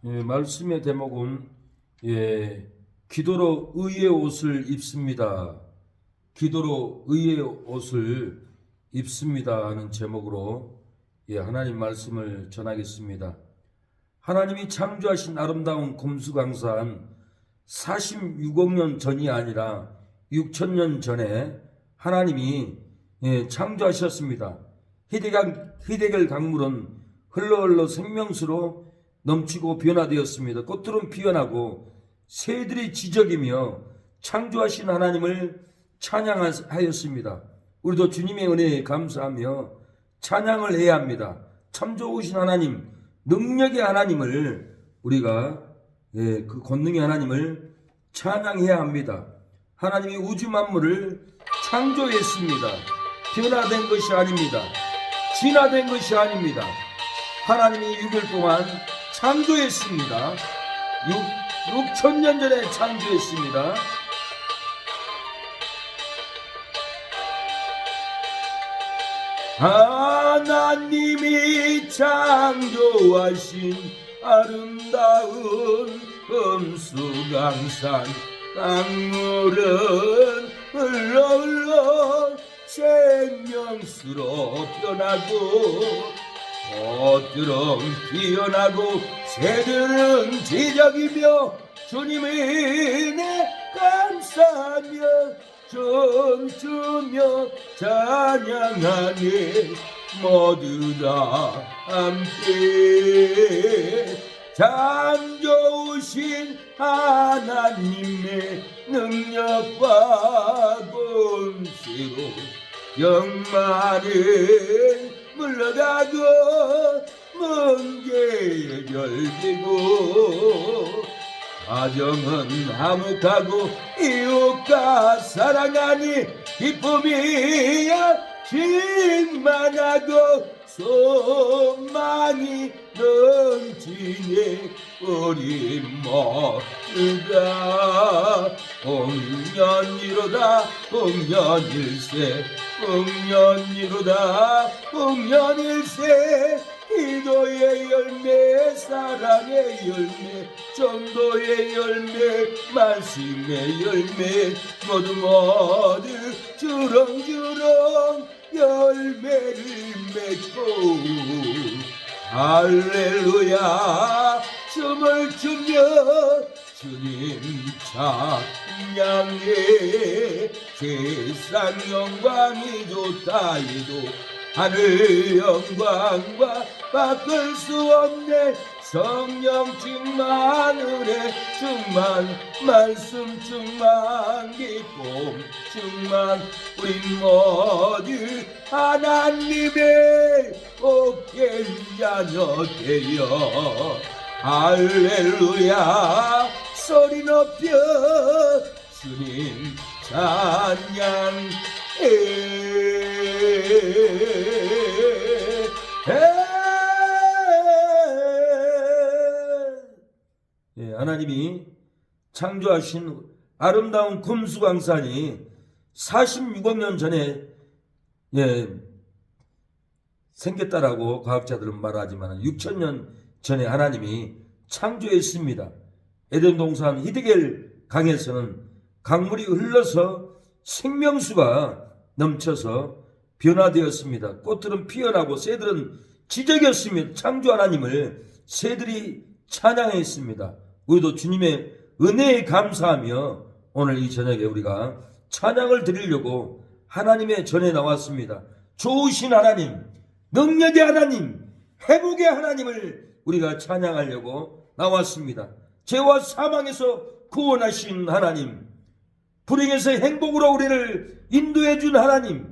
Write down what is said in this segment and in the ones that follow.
말씀의 대목은 기도로 의의 옷을 입습니다. 기도로 의의 옷을 입습니다 하는 제목으로 하나님 말씀을 전하겠습니다. 하나님이 창조하신 아름다운 금수강산 46억 년 전이 아니라 6천 년 전에 하나님이 창조하셨습니다. 히데겔 강물은 흘러 생명수로 넘치고 변화되었습니다. 꽃들은 피어나고 새들이 지저귀며 창조하신 하나님을 찬양하였습니다. 우리도 주님의 은혜에 감사하며 찬양을 해야 합니다. 참 좋으신 하나님, 능력의 하나님을 우리가 그 권능의 하나님을 찬양해야 합니다. 하나님이 우주 만물을 창조했습니다. 변화된 것이 아닙니다. 진화된 것이 아닙니다. 하나님이 6일 동안 창조했습니다. 6천 년 전에 창조했습니다. 하나님이 창조하신 아름다운 금수강산 강물은 흘러 생명수로 변하고 꽃들은 피어나고 새들은 지저귀며 주님의 은혜 감사하며 춤추며 찬양하니 모두 다 함께 참 좋으신 하나님의 능력과 권세로 병마는 물러가고 멍게에 열리고 가정은 화목하고 이웃과 사랑하니 기쁨이 충만하고 소망이 넘치네. 우리 모두가 홍년이로다 홍년일세 홍년이로다 홍년일세. 기도의 열매 사랑의 열매 전도의 열매 말씀의 열매 모두 주렁주렁 열매를 맺고 할렐루야 춤을 추며 주님 찬양해. 세상 영광이 좋다 해도 하늘 영광과 바꿀 수 없네. 성령 충만 은혜 충만 말씀 충만 기쁨 충만 우리 모두 하나님의 복된 자녀 되어 할렐루야 소리 높여 주님 찬양해. 하나님이 창조하신 아름다운 금수강산이 46억 년 전에 생겼다라고 과학자들은 말하지만 6천 년 전에 하나님이 창조했습니다. 에덴 동산 히데겔 강에서는 강물이 흘러서 생명수가 넘쳐서 변화되었습니다. 꽃들은 피어나고 새들은 지저귀었으며 창조 하나님을 새들이 찬양했습니다. 우리도 주님의 은혜에 감사하며 오늘 이 저녁에 우리가 찬양을 드리려고 하나님의 전에 나왔습니다. 좋으신 하나님, 능력의 하나님, 회복의 하나님을 우리가 찬양하려고 나왔습니다. 죄와 사망에서 구원하신 하나님, 불행에서 행복으로 우리를 인도해 준 하나님,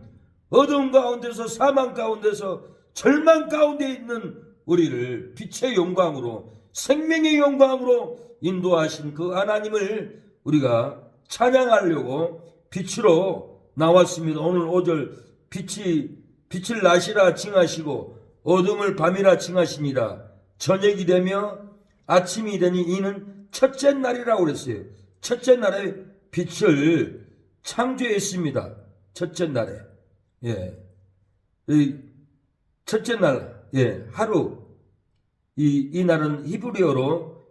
어두운 가운데서 사망 가운데서 절망 가운데 있는 우리를 빛의 영광으로 생명의 영광으로 인도하신 그 하나님을 우리가 찬양하려고 빛으로 나왔습니다. 오늘 5절 빛을 낮이라 칭하시고 어둠을 밤이라 칭하시니라. 저녁이 되며 아침이 되니 이는 첫째 날이라고 그랬어요. 첫째 날에 빛을 창조했습니다. 첫째 날에 첫째 날 하루 이 날은 히브리어로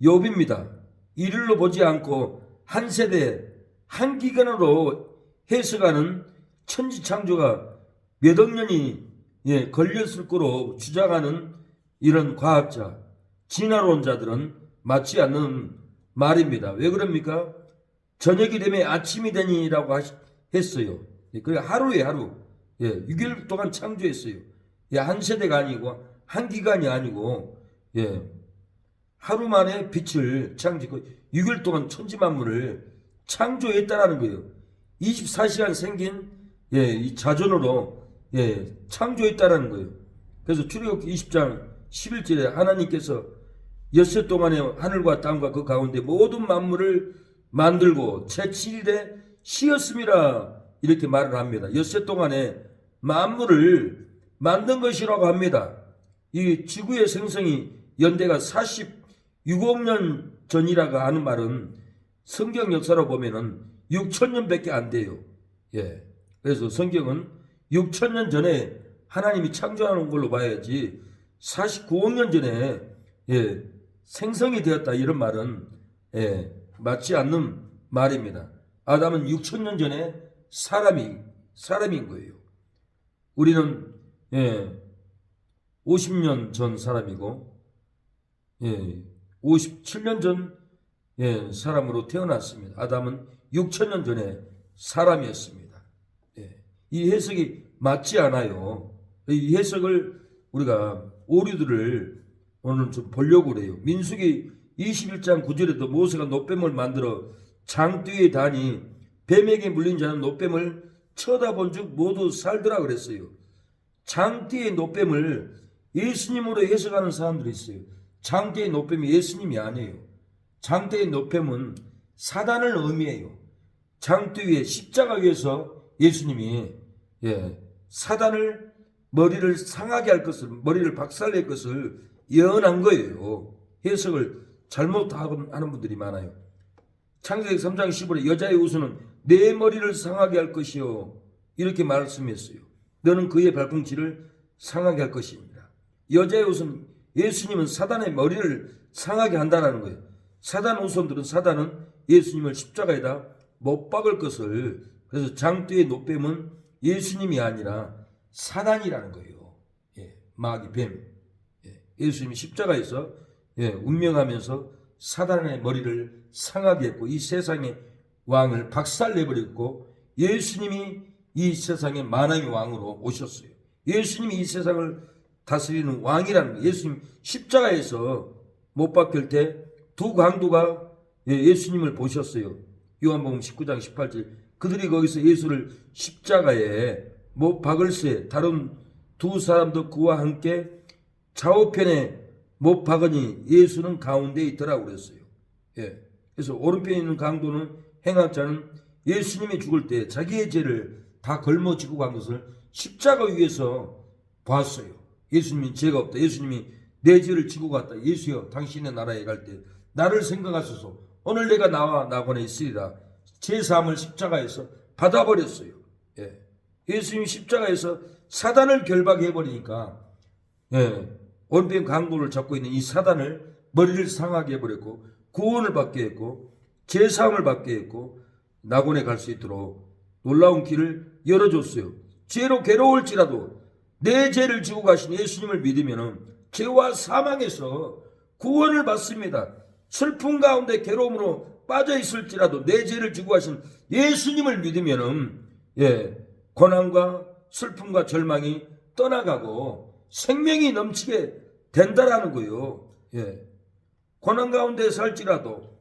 욥입니다. 일일로 보지 않고 한 세대 한 기간으로 해석하는 천지창조가 몇억 년이 걸렸을 거로 주장하는 이런 과학자, 진화론자들은 맞지 않는 말입니다. 왜 그럽니까? 저녁이 되면 아침이 되니라고 했어요. 그 하루에 하루 6일 동안 창조했어요. 한 세대가 아니고 한 기간이 아니고 하루 만에 빛을 창조했고 6일 동안 천지만물을 창조했다라는 거예요. 24시간 생긴 이 자존으로 창조했다라는 거예요. 그래서 출애굽기 20장 11절에 하나님께서 엿새 동안에 하늘과 땅과 그 가운데 모든 만물을 만들고 제7일에 쉬었음이라 이렇게 말을 합니다. 엿새 동안에 만물을 만든 것이라고 합니다. 이 지구의 생성이 연대가 46억 년 전이라고 하는 말은 성경 역사로 보면은 6,000년밖에 안 돼요. 그래서 성경은 6,000년 전에 하나님이 창조하는 걸로 봐야지 49억 년 전에 생성이 되었다 이런 말은 맞지 않는 말입니다. 아담은 6,000년 전에 사람인 거예요. 우리는 50년 전 사람이고 57년 전 사람으로 태어났습니다. 아담은 6,000년 전에 사람이었습니다. 이 해석이 맞지 않아요. 이 해석을 우리가 오류들을 오늘 좀 보려고 그래요. 민수기 21장 9절에도 모세가 노뱀을 만들어 장뒤에 다니 뱀에게 물린 자는 노뱀을 쳐다본 즉 모두 살더라 그랬어요. 장띠의 노뱀을 예수님으로 해석하는 사람들이 있어요. 장띠의 노뱀이 예수님이 아니에요. 장띠의 노뱀은 사단을 의미해요. 장띠 위에 십자가 위에서 예수님이 사단을 머리를 상하게 할 것을, 머리를 박살낼 것을 예언한 거예요. 해석을 잘못하는 분들이 많아요. 창세기 3장 15절에 여자의 우수는 내 머리를 상하게 할 것이요 이렇게 말씀했어요. 너는 그의 발꿈치를 상하게 할 것입니다. 여자의 우수는 예수님은 사단의 머리를 상하게 한다는 거예요. 사단 우선들은 사단은 예수님을 십자가에다 못 박을 것을, 그래서 장뒤의 노뱀은 예수님이 아니라 사단이라는 거예요. 마귀 뱀. 예수님이 십자가에서 운명하면서 사단의 머리를 상하게 했고 이 세상의 왕을 박살내버렸고 예수님이 이 세상의 만왕의 왕으로 오셨어요. 예수님이 이 세상을 다스리는 왕이라는 거예요. 예수님 십자가에서 못 박힐 때 두 강도가 예수님을 보셨어요. 요한복음 19장 18절 그들이 거기서 예수를 십자가에 못 박을새 다른 두 사람도 그와 함께 좌우편에 못 박으니 예수는 가운데 있더라고 그랬어요. 그래서 오른편에 있는 강도는 행악자는 예수님이 죽을 때 자기의 죄를 다 걸머지고 간 것을 십자가 위에서 봤어요. 예수님이 죄가 없다. 예수님이 내 죄를 지고 갔다. 예수여 당신의 나라에 갈 때 나를 생각하소서. 오늘 내가 나와 나곤에 있으리라. 제3을 십자가에서 받아버렸어요. 예수님이 십자가에서 사단을 결박해버리니까 오른편 강도를 잡고 있는 이 사단을 머리를 상하게 해버렸고 구원을 받게 했고 제3을 받게 했고 낙원에 갈 수 있도록 놀라운 길을 열어줬어요. 죄로 괴로울지라도 내 죄를 지고 가신 예수님을 믿으면 죄와 사망에서 구원을 받습니다. 슬픔 가운데 괴로움으로 빠져 있을지라도 내 죄를 지고 가신 예수님을 믿으면 고난과 슬픔과 절망이 떠나가고 생명이 넘치게 된다라는 거예요. 고난 가운데 살지라도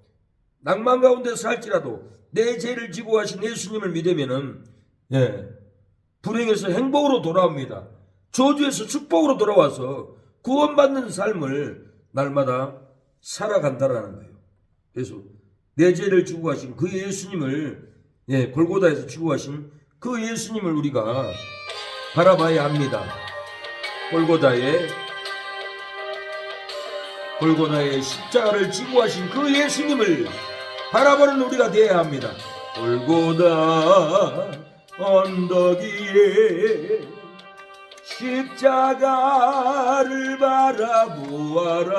낭만 가운데 살지라도 내 죄를 지고 가신 예수님을 믿으면은 불행에서 행복으로 돌아옵니다. 저주에서 축복으로 돌아와서 구원받는 삶을 날마다 살아간다라는 거예요. 그래서 내 죄를 지고 가신 그 예수님을 골고다에서 지고 가신 그 예수님을 우리가 바라봐야 합니다. 골고다의 십자가를 지고 가신 그 예수님을 바라보는 우리가 되어야 합니다. 골고다 언덕 위에 십자가를 바라보아라.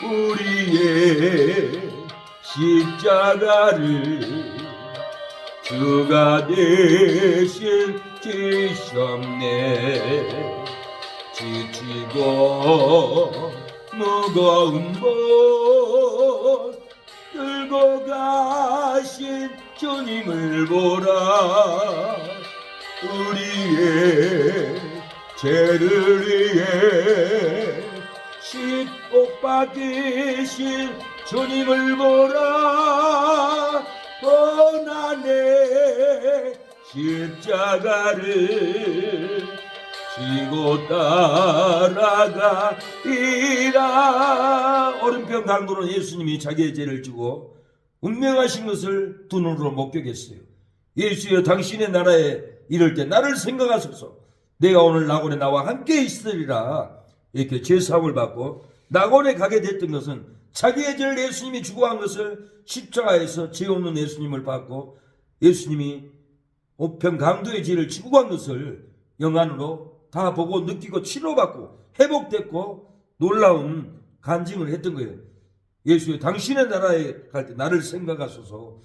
우리의 십자가를 주가 대신 지셨네. 지치고 무거운 짐 들고 가신 주님을 보라. 우리의 죄를 위해 십옥 박이신 주님을 보라. 고난의 십자가를 지고 따라가리라. 오른편 강도는 예수님이 자기의 죄를 지고 운명하신 것을 두 눈으로 목격했어요. 예수여, 당신의 나라에 이를 때 나를 생각하소서. 내가 오늘 낙원에 나와 함께 있으리라. 이렇게 제사함을 받고 낙원에 가게 됐던 것은 자기의 죄를 예수님이 주고 한 것을 십자가에서 죄 없는 예수님을 받고 예수님이 우편 강도의 죄를 지고 간 것을 영안으로 다 보고 느끼고 치료받고 회복됐고 놀라운 간증을 했던 거예요. 예수여, 당신의 나라에 갈 때 나를 생각하소서.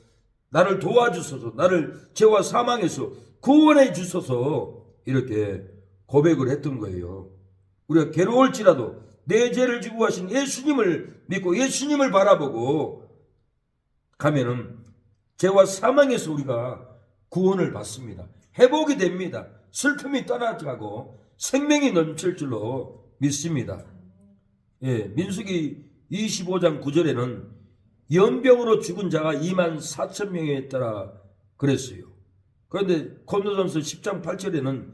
나를 도와주소서. 나를 죄와 사망에서 구원해 주소서. 이렇게 고백을 했던 거예요. 우리가 괴로울지라도 내 죄를 지고 가신 예수님을 믿고 예수님을 바라보고 가면은 죄와 사망에서 우리가 구원을 받습니다. 회복이 됩니다. 슬픔이 떠나가고 생명이 넘칠 줄로 믿습니다. 예, 민수기 25장 9절에는 연병으로 죽은 자가 24,000명에 따라 그랬어요. 그런데 고린도전서 10장 8절에는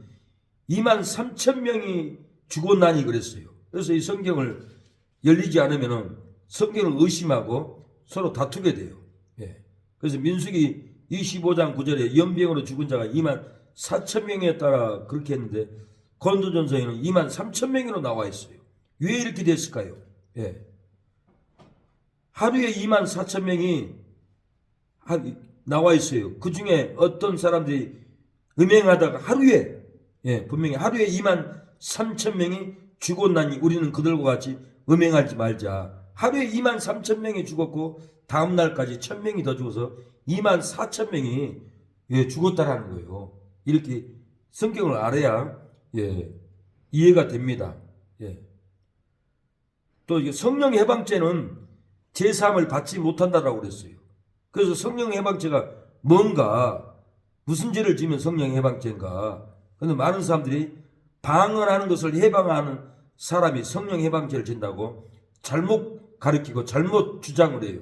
23,000명이 죽었나니 그랬어요. 그래서 이 성경을 열리지 않으면 성경을 의심하고 서로 다투게 돼요. 예. 그래서 민수기 25장 9절에 연병으로 죽은 자가 24,000명에 따라 그렇게 했는데 고린도전서에는 23,000명으로 나와 있어요. 왜 이렇게 됐을까요? 예. 하루에 24,000명이 나와 있어요. 그 중에 어떤 사람들이 음행하다가 하루에, 예, 분명히 하루에 23,000명이 죽었나니 우리는 그들과 같이 음행하지 말자. 하루에 23,000명이 죽었고 다음 날까지 1,000명이 더 죽어서 24,000명이 예, 죽었다라는 거예요. 이렇게 성경을 알아야 예, 이해가 됩니다. 예. 또 이게 성령 해방죄는 제사함을 받지 못한다라고 그랬어요. 그래서 성령 해방죄가 뭔가, 무슨 죄를 지면 성령 해방죄인가. 그런데 많은 사람들이 방언하는 것을 해방하는 사람이 성령 해방죄를 진다고 잘못 가르치고 잘못 주장을 해요.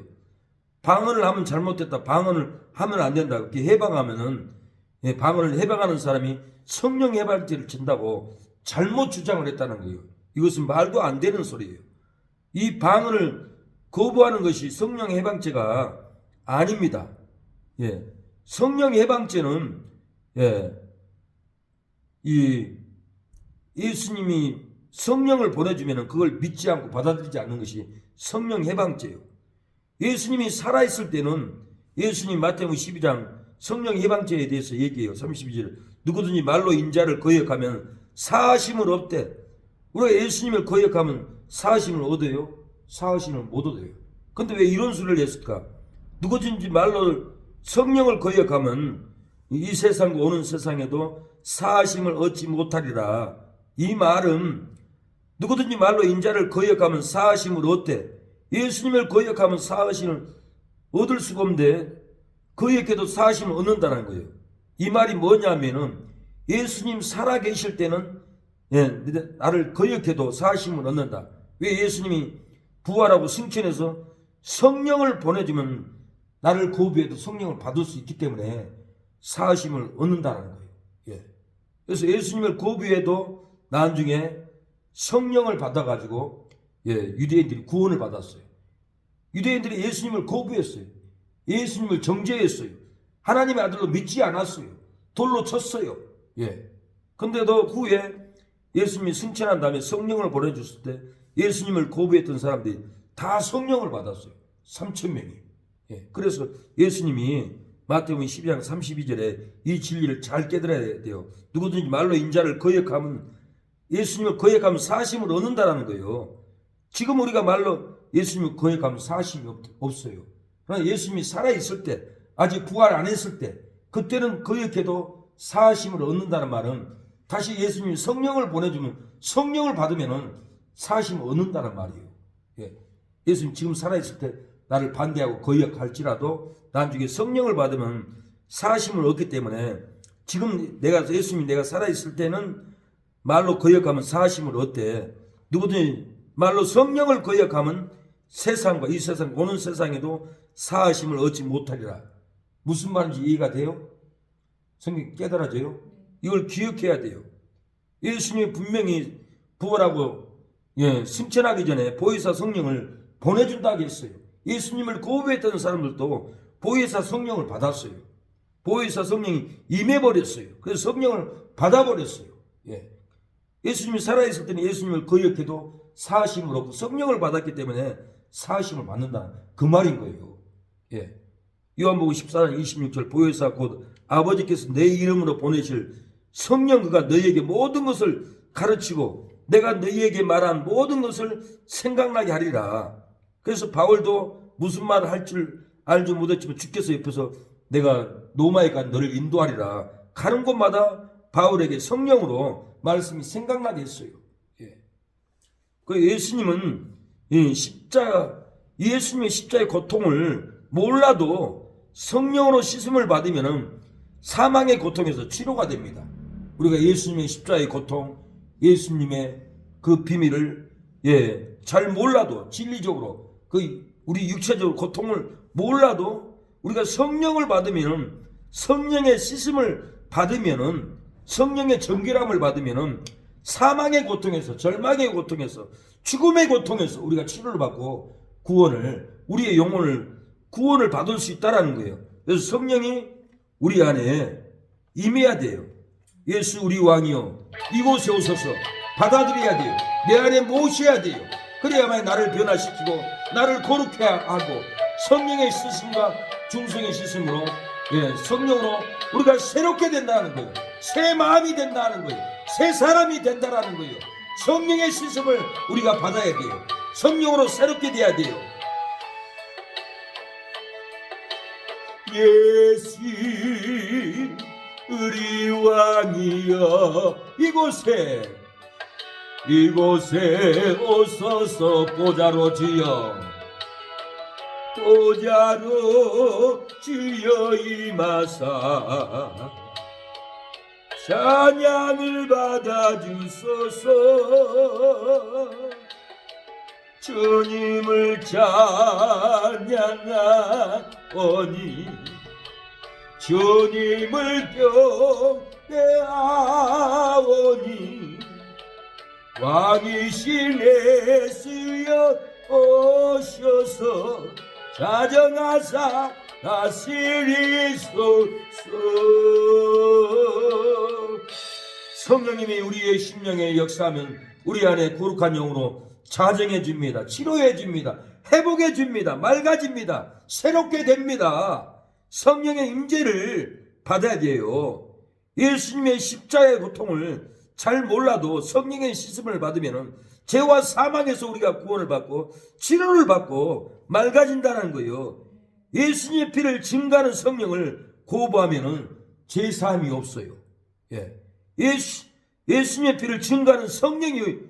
방언을 하면 잘못됐다. 방언을 하면 안 된다. 그렇게 해방하면은, 예, 방언을 해방하는 사람이 성령 해방죄를 진다고 잘못 주장을 했다는 거예요. 이것은 말도 안 되는 소리예요. 이 방언을 거부하는 것이 성령 해방죄가 아닙니다. 예. 성령 해방죄는, 예, 이 예수님이 성령을 보내주면 그걸 믿지 않고 받아들이지 않는 것이 성령 해방죄예요. 예수님이 살아있을 때는 예수님 마태복음 12장 성령 해방죄에 대해서 얘기해요. 32절 누구든지 말로 인자를 거역하면 사하심을 얻되. 우리가 예수님을 거역하면 사하심을 얻어요? 사하심을 못 얻어요. 근데 왜 이런 소리를 했을까? 누구든지 말로 성령을 거역하면 이 세상과 오는 세상에도 사하심을 얻지 못하리라. 이 말은 누구든지 말로 인자를 거역하면 사하심을 얻되. 예수님을 거역하면 사하심을 얻을 수가 없는데 거역해도 사하심을 얻는다는 거예요. 이 말이 뭐냐면은 예수님 살아계실 때는, 예, 나를 거역해도 사하심을 얻는다. 왜? 예수님이 부활하고 승천해서 성령을 보내주면 나를 거부해도 성령을 받을 수 있기 때문에 사하심을 얻는다는 거예요. 예. 그래서 예수님을 거부해도 나중에 성령을 받아가지고, 예, 유대인들이 구원을 받았어요. 유대인들이 예수님을 거부했어요. 예수님을 정죄했어요. 하나님의 아들로 믿지 않았어요. 돌로 쳤어요. 예. 근데도 후에 예수님이 승천한 다음에 성령을 보내줬을 때 예수님을 거부했던 사람들이 다 성령을 받았어요. 3,000명이. 예. 그래서 예수님이 마태복음 12장 32절에 이 진리를 잘 깨달아야 돼요. 누구든지 말로 인자를 거역하면, 예수님을 거역하면 사심을 얻는다라는 거예요. 지금 우리가 말로 예수님을 거역하면 사심이 없어요. 그러나 예수님이 살아있을 때, 아직 부활 안 했을 때, 그때는 거역해도 사심을 얻는다는 말은, 다시 예수님이 성령을 보내주면, 성령을 받으면은 사심을 얻는다는 말이에요. 예. 예수님 지금 살아있을 때 나를 반대하고 거역할지라도 나중에 성령을 받으면 사심을 얻기 때문에, 지금 예수님이 내가 살아있을 때는 말로 거역하면 사심을 얻대. 누구든지 말로 성령을 거역하면 세상과 이 세상, 오는 세상에도 사심을 얻지 못하리라. 무슨 말인지 이해가 돼요? 성경 깨달아져요? 이걸 기억해야 돼요. 예수님이 분명히 부활하고 승천하기 전에 보혜사 성령을 보내준다고 했어요. 예수님을 거부했던 사람들도 보혜사 성령을 받았어요. 보혜사 성령이 임해버렸어요. 그래서 성령을 받아버렸어요. 예수님이 살아있을 때는 예수님을 거역해도 사심을 얻고 성령을 받았기 때문에 사심을 받는다, 그 말인 거예요. 요한복음 14장 26절, 보혜사 곧 아버지께서 내 이름으로 보내실 성령, 그가 너희에게 모든 것을 가르치고 내가 너희에게 말한 모든 것을 생각나게 하리라. 그래서 바울도 무슨 말을 할 줄 알지 못했지만 주께서 옆에서 내가 로마에까지 너를 인도하리라. 가는 곳마다 바울에게 성령으로 말씀이 생각나게 했어요. 그 예수님은 예수님의 십자가의 고통을 몰라도 성령으로 씻음을 받으면 사망의 고통에서 치료가 됩니다. 우리가 예수님의 십자가의 고통, 예수님의 그 비밀을 잘 몰라도, 진리적으로 우리 육체적으로 고통을 몰라도 우리가 성령을 받으면, 성령의 씻음을 받으면은, 성령의 정결함을 받으면은 사망의 고통에서, 절망의 고통에서, 죽음의 고통에서 우리가 치료를 받고 우리의 영혼을 구원을 받을 수 있다라는 거예요. 그래서 성령이 우리 안에 임해야 돼요. 예수 우리 왕이여 이곳에 오소서, 받아들여야 돼요. 내 안에 모셔야 돼요. 그래야만 나를 변화시키고 나를 거룩해 하고, 성령의 씻음과 중성의 씻음으로, 성령으로 우리가 새롭게 된다는 거예요. 새 마음이 된다는 거예요. 새 사람이 된다는 거예요. 성령의 씻음을 우리가 받아야 돼요. 성령으로 새롭게 돼야 돼요. 예수 우리 왕이여 이곳에 오소서, 보좌로 주여 임하사 찬양을 받아주소서. 주님을 찬양하오니 주님을 경배하오니 왕이신 예수여 오셔서 자정하사 다스리소서. 성령님이 우리의 심령에 역사하면 우리 안에 거룩한 영으로 자정해 줍니다. 치료해 줍니다. 회복해 줍니다. 맑아집니다. 새롭게 됩니다. 성령의 임재를 받아야 돼요. 예수님의 십자가의 고통을 잘 몰라도 성령의 씻음을 받으면 죄와 사망에서 우리가 구원을 받고 치료를 받고 맑아진다는 거예요. 예수님의 피를 증가하는 성령을 거부하면 죄사함이 없어요. 예수님의 피를 증가하는 성령이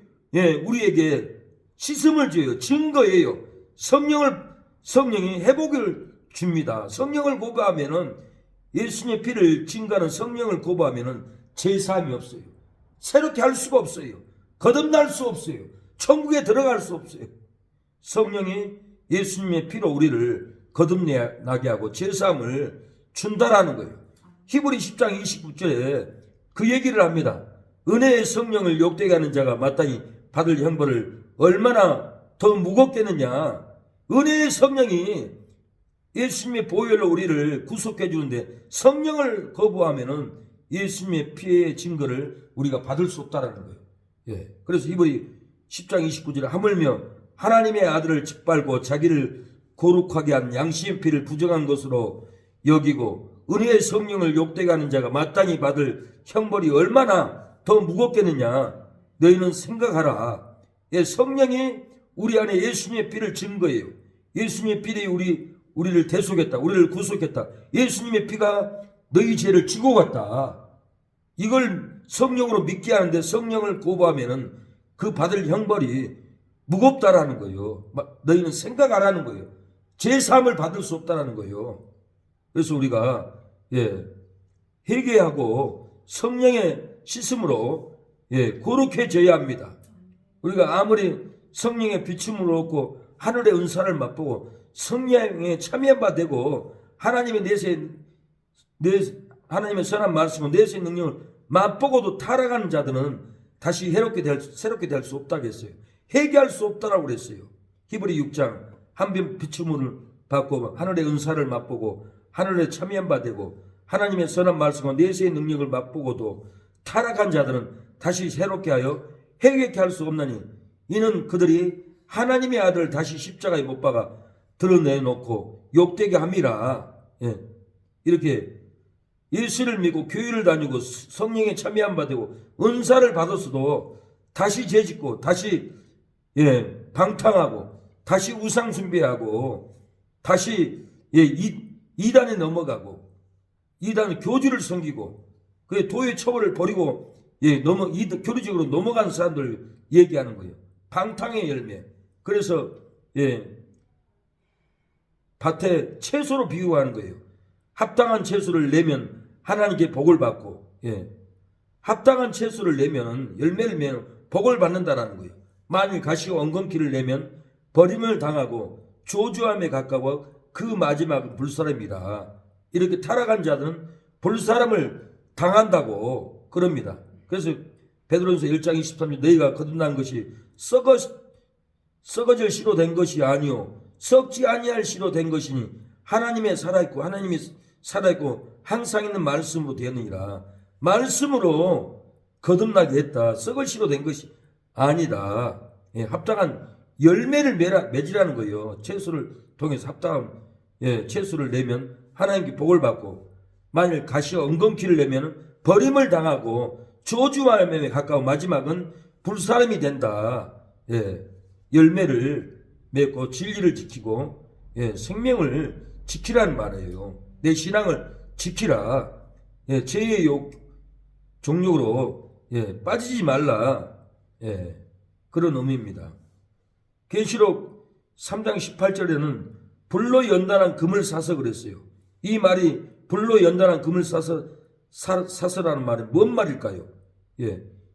우리에게 씻음을 줘요. 증거예요. 성령이 회복을 줍니다. 성령을 거부하면은, 예수님의 피를 증가하는 성령을 거부하면은 죄사함이 없어요. 새롭게 할 수가 없어요. 거듭날 수 없어요. 천국에 들어갈 수 없어요. 성령이 예수님의 피로 우리를 거듭나게 하고 죄사함을 준다라는 거예요. 히브리 10장 29절에 그 얘기를 합니다. 은혜의 성령을 욕되게 하는 자가 마땅히 받을 형벌을 얼마나 더 무겁겠느냐. 은혜의 성령이 예수님의 보혈로 우리를 구속해 주는데, 성령을 거부하면은 예수님의 피의 증거를 우리가 받을 수 없다라는 거예요. 그래서 히브리 10장 29절에 하물며 하나님의 아들을 짓밟고 자기를 거룩하게 한 양심의 피를 부정한 것으로 여기고 은혜의 성령을 욕되게 하는 자가 마땅히 받을 형벌이 얼마나 더 무겁겠느냐. 너희는 생각하라. 예, 성령이 우리 안에 예수님의 피를 진 거예요. 예수님의 피를 우리를 대속했다. 우리를 구속했다. 예수님의 피가 너희 죄를 지고 갔다. 이걸 성령으로 믿게 하는데 성령을 거부하면은 그 받을 형벌이 무겁다라는 거예요. 너희는 생각하라는 거예요. 제3을 받을 수 없다라는 거예요. 그래서 우리가 회개하고 성령의 씻음으로 거룩해져야 합니다. 우리가 아무리 성령의 비춤을 얻고 하늘의 은사를 맛보고 성령에 참여한 바 되고 하나님의 하나님의 선한 말씀과 내세의 능력을 맛보고도 타락하는 자들은 다시 새롭게 될 수 없다고 했어요. 회개할 수 없다라고 그랬어요. 히브리 6장 한 번 비추물을 받고 하늘의 은사를 맛보고 하늘에 참여한 바 되고 하나님의 선한 말씀과 내세의 능력을 맛보고도 타락한 자들은 다시 새롭게 하여 회개케 할 수 없나니 이는 그들이 하나님의 아들을 다시 십자가에 못 박아 드러내놓고 욕되게 함이라. 이렇게 예수를 믿고 교회를 다니고 성령에 참여한 바 되고 은사를 받았어도 다시 죄짓고 다시 방탕하고 다시 우상 숭배하고 다시 이단에 넘어가고 이단의 교주를 섬기고 그 도의 처벌을 버리고 교리적으로 넘어간 사람들 얘기하는 거예요. 방탕의 열매. 그래서 밭에 채소로 비유하는 거예요. 합당한 채소를 내면 하나님께 복을 받고 합당한 채소를 내면 열매를 내면 복을 받는다라는 거예요. 만일 가시와 엉겅퀴를 내면 버림을 당하고 조주함에 가까워 그 마지막은 불사람이라. 이렇게 타락한 자들은 불사람을 당한다고 그럽니다. 그래서 베드로전서 1장 23절 너희가 거듭난 것이 썩어질 씨로 된 것이 아니요 썩지 아니할 씨로 된 것이니 하나님이 살아있고 항상 있는 말씀으로 되었느니라. 말씀으로 거듭나게 했다. 썩을 씨로 된 것이 아니다. 합당한 열매를 맺으라는 거예요. 채소를 통해서 합당한 채소를 내면 하나님께 복을 받고 만일 가시와 엉겅퀴를 내면 버림을 당하고 저주함에 가까운 마지막은 불사람이 된다. 열매를 맺고 진리를 지키고 생명을 지키라는 말이에요. 내 신앙을 지키라. 죄의 종력으로 빠지지 말라. 그런 의미입니다. 계시록 3장 18절에는 불로 연단한 금을 사서 그랬어요. 이 말이 불로 연단한 금을 사서라는 말이 뭔 말일까요?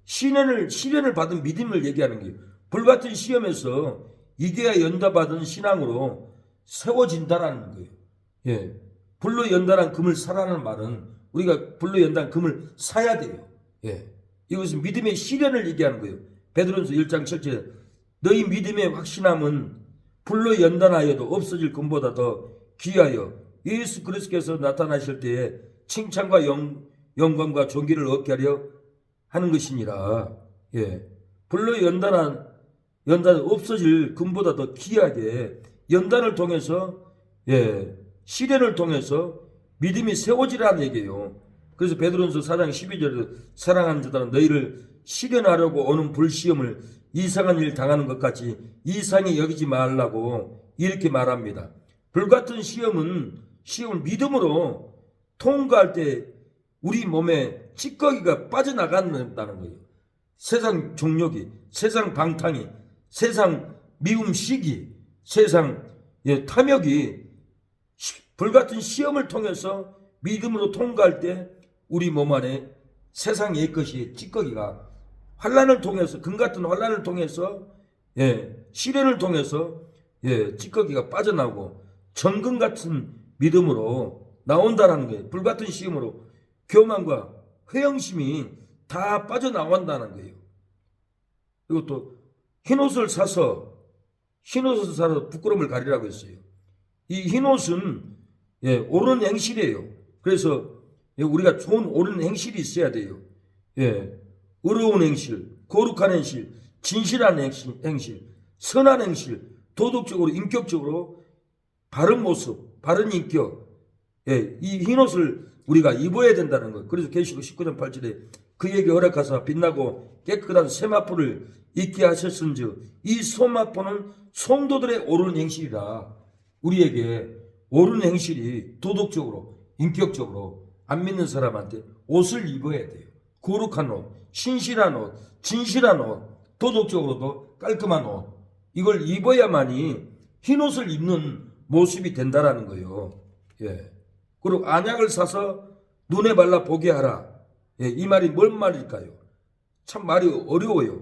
시련을 받은 믿음을 얘기하는 거예요. 불같은 시험에서 이겨야 연단받은 신앙으로 세워진다라는 거예요. 불로 연단한 금을 사라는 말은 우리가 불로 연단한 금을 사야 돼요. 이것은 믿음의 시련을 얘기하는 거예요. 베드로전서 1장 7절에 너희 믿음의 확신함은 불로 연단하여도 없어질 금보다 더 귀하여 예수 그리스도께서 나타나실 때에 칭찬과 영광과 존귀를 얻게 하려 하는 것이니라. 불로 연단 없어질 금보다 더 귀하게 연단을 통해서 시련을 통해서 믿음이 세워지라는 얘기예요. 그래서 베드로전서 4장 12절에 사랑하는 자들은 너희를 시련하려고 오는 불시험을 이상한 일 당하는 것 같이 이상히 여기지 말라고 이렇게 말합니다. 불같은 시험을 믿음으로 통과할 때 우리 몸에 찌꺼기가 빠져나간다는 거예요. 세상 종욕이, 세상 방탕이, 세상 미움 시기, 세상 탐욕이 불같은 시험을 통해서 믿음으로 통과할 때 우리 몸 안에 세상 옛것이 찌꺼기가 환난을 통해서 금같은 환난을 통해서 시련을 통해서 찌꺼기가 빠져나오고 정금 같은 믿음으로 나온다는 거예요. 불같은 시험으로 교만과 회영심이 다 빠져나온다는 거예요. 그리고 또 흰옷을 사서 부끄러움을 가리라고 했어요. 이 흰옷은 옳은 행실이에요. 그래서 우리가 좋은 옳은 행실이 있어야 돼요. 의로운 행실, 거룩한 행실, 진실한 행실, 선한 행실, 도덕적으로 인격적으로 바른 모습, 바른 인격, 예, 이 흰옷을 우리가 입어야 된다는 것. 그래서 계시록 19장 8절에 그에게 허락하사 빛나고 깨끗한 세마포를 입게 하셨은즉 이 세마포는 성도들의 옳은 행실이라. 우리에게 옳은 행실이 도덕적으로 인격적으로 안 믿는 사람한테 옷을 입어야 돼요. 거룩한 옷, 신실한 옷, 진실한 옷, 도덕적으로도 깔끔한 옷, 이걸 입어야만이 흰옷을 입는 모습이 된다라는 거예요. 예. 그리고 안약을 사서 눈에 발라 보게 하라. 예, 이 말이 뭔 말일까요? 참 말이 어려워요.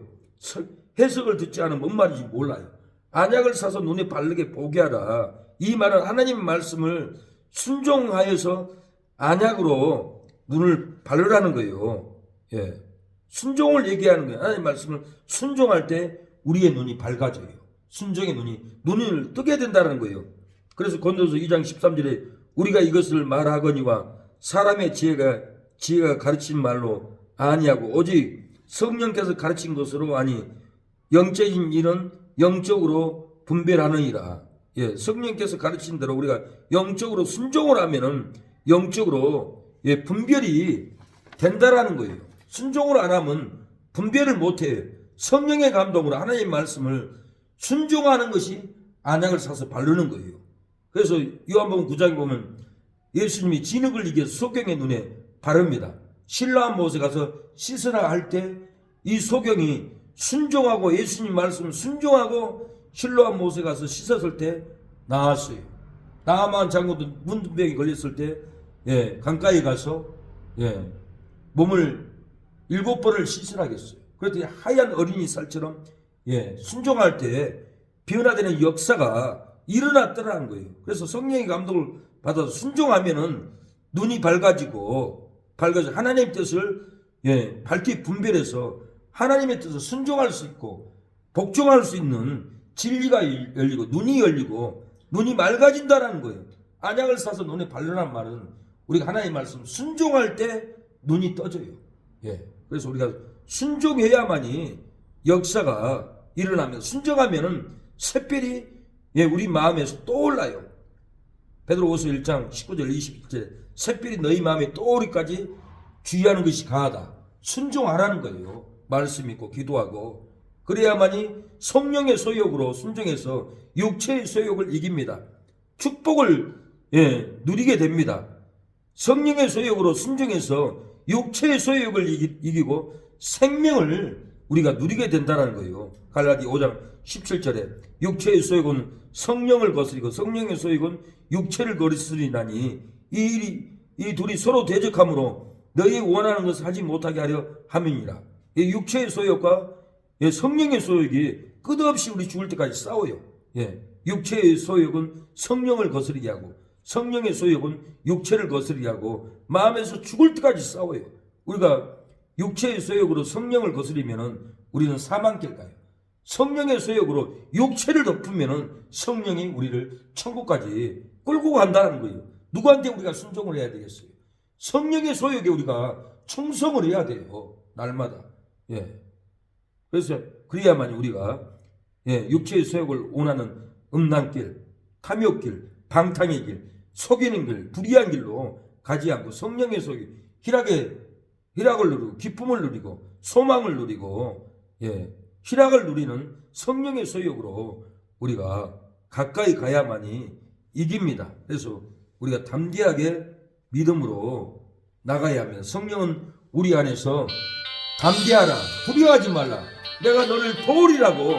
해석을 듣지 않으면 뭔 말인지 몰라요. 안약을 사서 눈에 바르게 보게 하라. 이 말은 하나님 말씀을 순종하여서 안약으로 눈을 바르라는 거예요. 예. 순종을 얘기하는 거예요. 하나님 말씀을 순종할 때 우리의 눈이 밝아져요. 순종의 눈을 뜨게 된다는 거예요. 그래서 고린도서 2장 13절에 우리가 이것을 말하거니와 사람의 지혜가 가르친 말로 아니하고 오직 성령께서 가르친 것으로 아니 영적인 일은 영적으로 분별하느니라. 예, 성령께서 가르친 대로 우리가 영적으로 순종을 하면은 영적으로 분별이 된다라는 거예요. 순종을 안 하면 분별을 못해요. 성령의 감동으로 하나님의 말씀을 순종하는 것이 안약을 사서 바르는 거예요. 그래서 요한복음 9장에 보면 예수님이 진흙을 이겨서 소경의 눈에 바릅니다. 신라한 못에 가서 씻으라 할 때 이 소경이 순종하고 예수님 말씀을 순종하고 실로암 못에 가서 씻었을 때 나았어요. 나아만 장군도 문둥병이 걸렸을 때 강가에 가서 몸을 7번을 씻으라겠어요. 그랬더니 하얀 어린이 살처럼 순종할 때 변화되는 역사가 일어났더라는 거예요. 그래서 성령의 감동을 받아서 순종하면은 눈이 밝아지고 하나님의 뜻을 밝게 분별해서 하나님의 뜻을 순종할 수 있고 복종할 수 있는 진리가 열리고 눈이 열리고 눈이 맑아진다라는 거예요. 안약을 사서 눈에 바르라는 말은 우리가 하나님의 말씀 순종할 때 눈이 떠져요. 그래서 우리가 순종해야만이 역사가 일어나면 순종하면은 샛별이 우리 마음에서 떠올라요. 베드로후서 1장 19절 21절에 샛별이 너희 마음에 떠오르기까지 주의하는 것이 가하다. 순종하라는 거예요. 말씀 있고 기도하고 그래야만이 성령의 소욕으로 순종해서 육체의 소욕을 이깁니다. 축복을 누리게 됩니다. 성령의 소욕으로 순종해서 육체의 소욕을 이기고 생명을 우리가 누리게 된다는 거예요. 갈라디 5장 17절에 육체의 소욕은 성령을 거스리고 성령의 소욕은 육체를 거스리나니 이 둘이 서로 대적함으로 너희 원하는 것을 하지 못하게 하려 함이니라. 이 육체의 소욕과 성령의 소욕이 끝없이 우리 죽을 때까지 싸워요. 육체의 소욕은 성령을 거스리게 하고 성령의 소욕은 육체를 거스리게 하고 마음에서 죽을 때까지 싸워요. 우리가 육체의 소욕으로 성령을 거스리면은 우리는 사망길 가요. 성령의 소욕으로 육체를 덮으면은 성령이 우리를 천국까지 끌고 간다는 거예요. 누구한테 우리가 순종을 해야 되겠어요? 성령의 소욕에 우리가 충성을 해야 돼요. 날마다. 그래서 그래야만 우리가 육체의 소욕을 원하는 음란길, 탐욕길, 방탕의 길, 속이는 길, 불의한 길로 가지 않고 성령의 소욕, 희락을 누리고 기쁨을 누리고 소망을 누리고 희락을 누리는 성령의 소욕으로 우리가 가까이 가야만이 이깁니다. 그래서 우리가 담대하게 믿음으로 나가야 합니다. 성령은 우리 안에서 담대하라, 두려워하지 말라, 내가 너를 도우리라고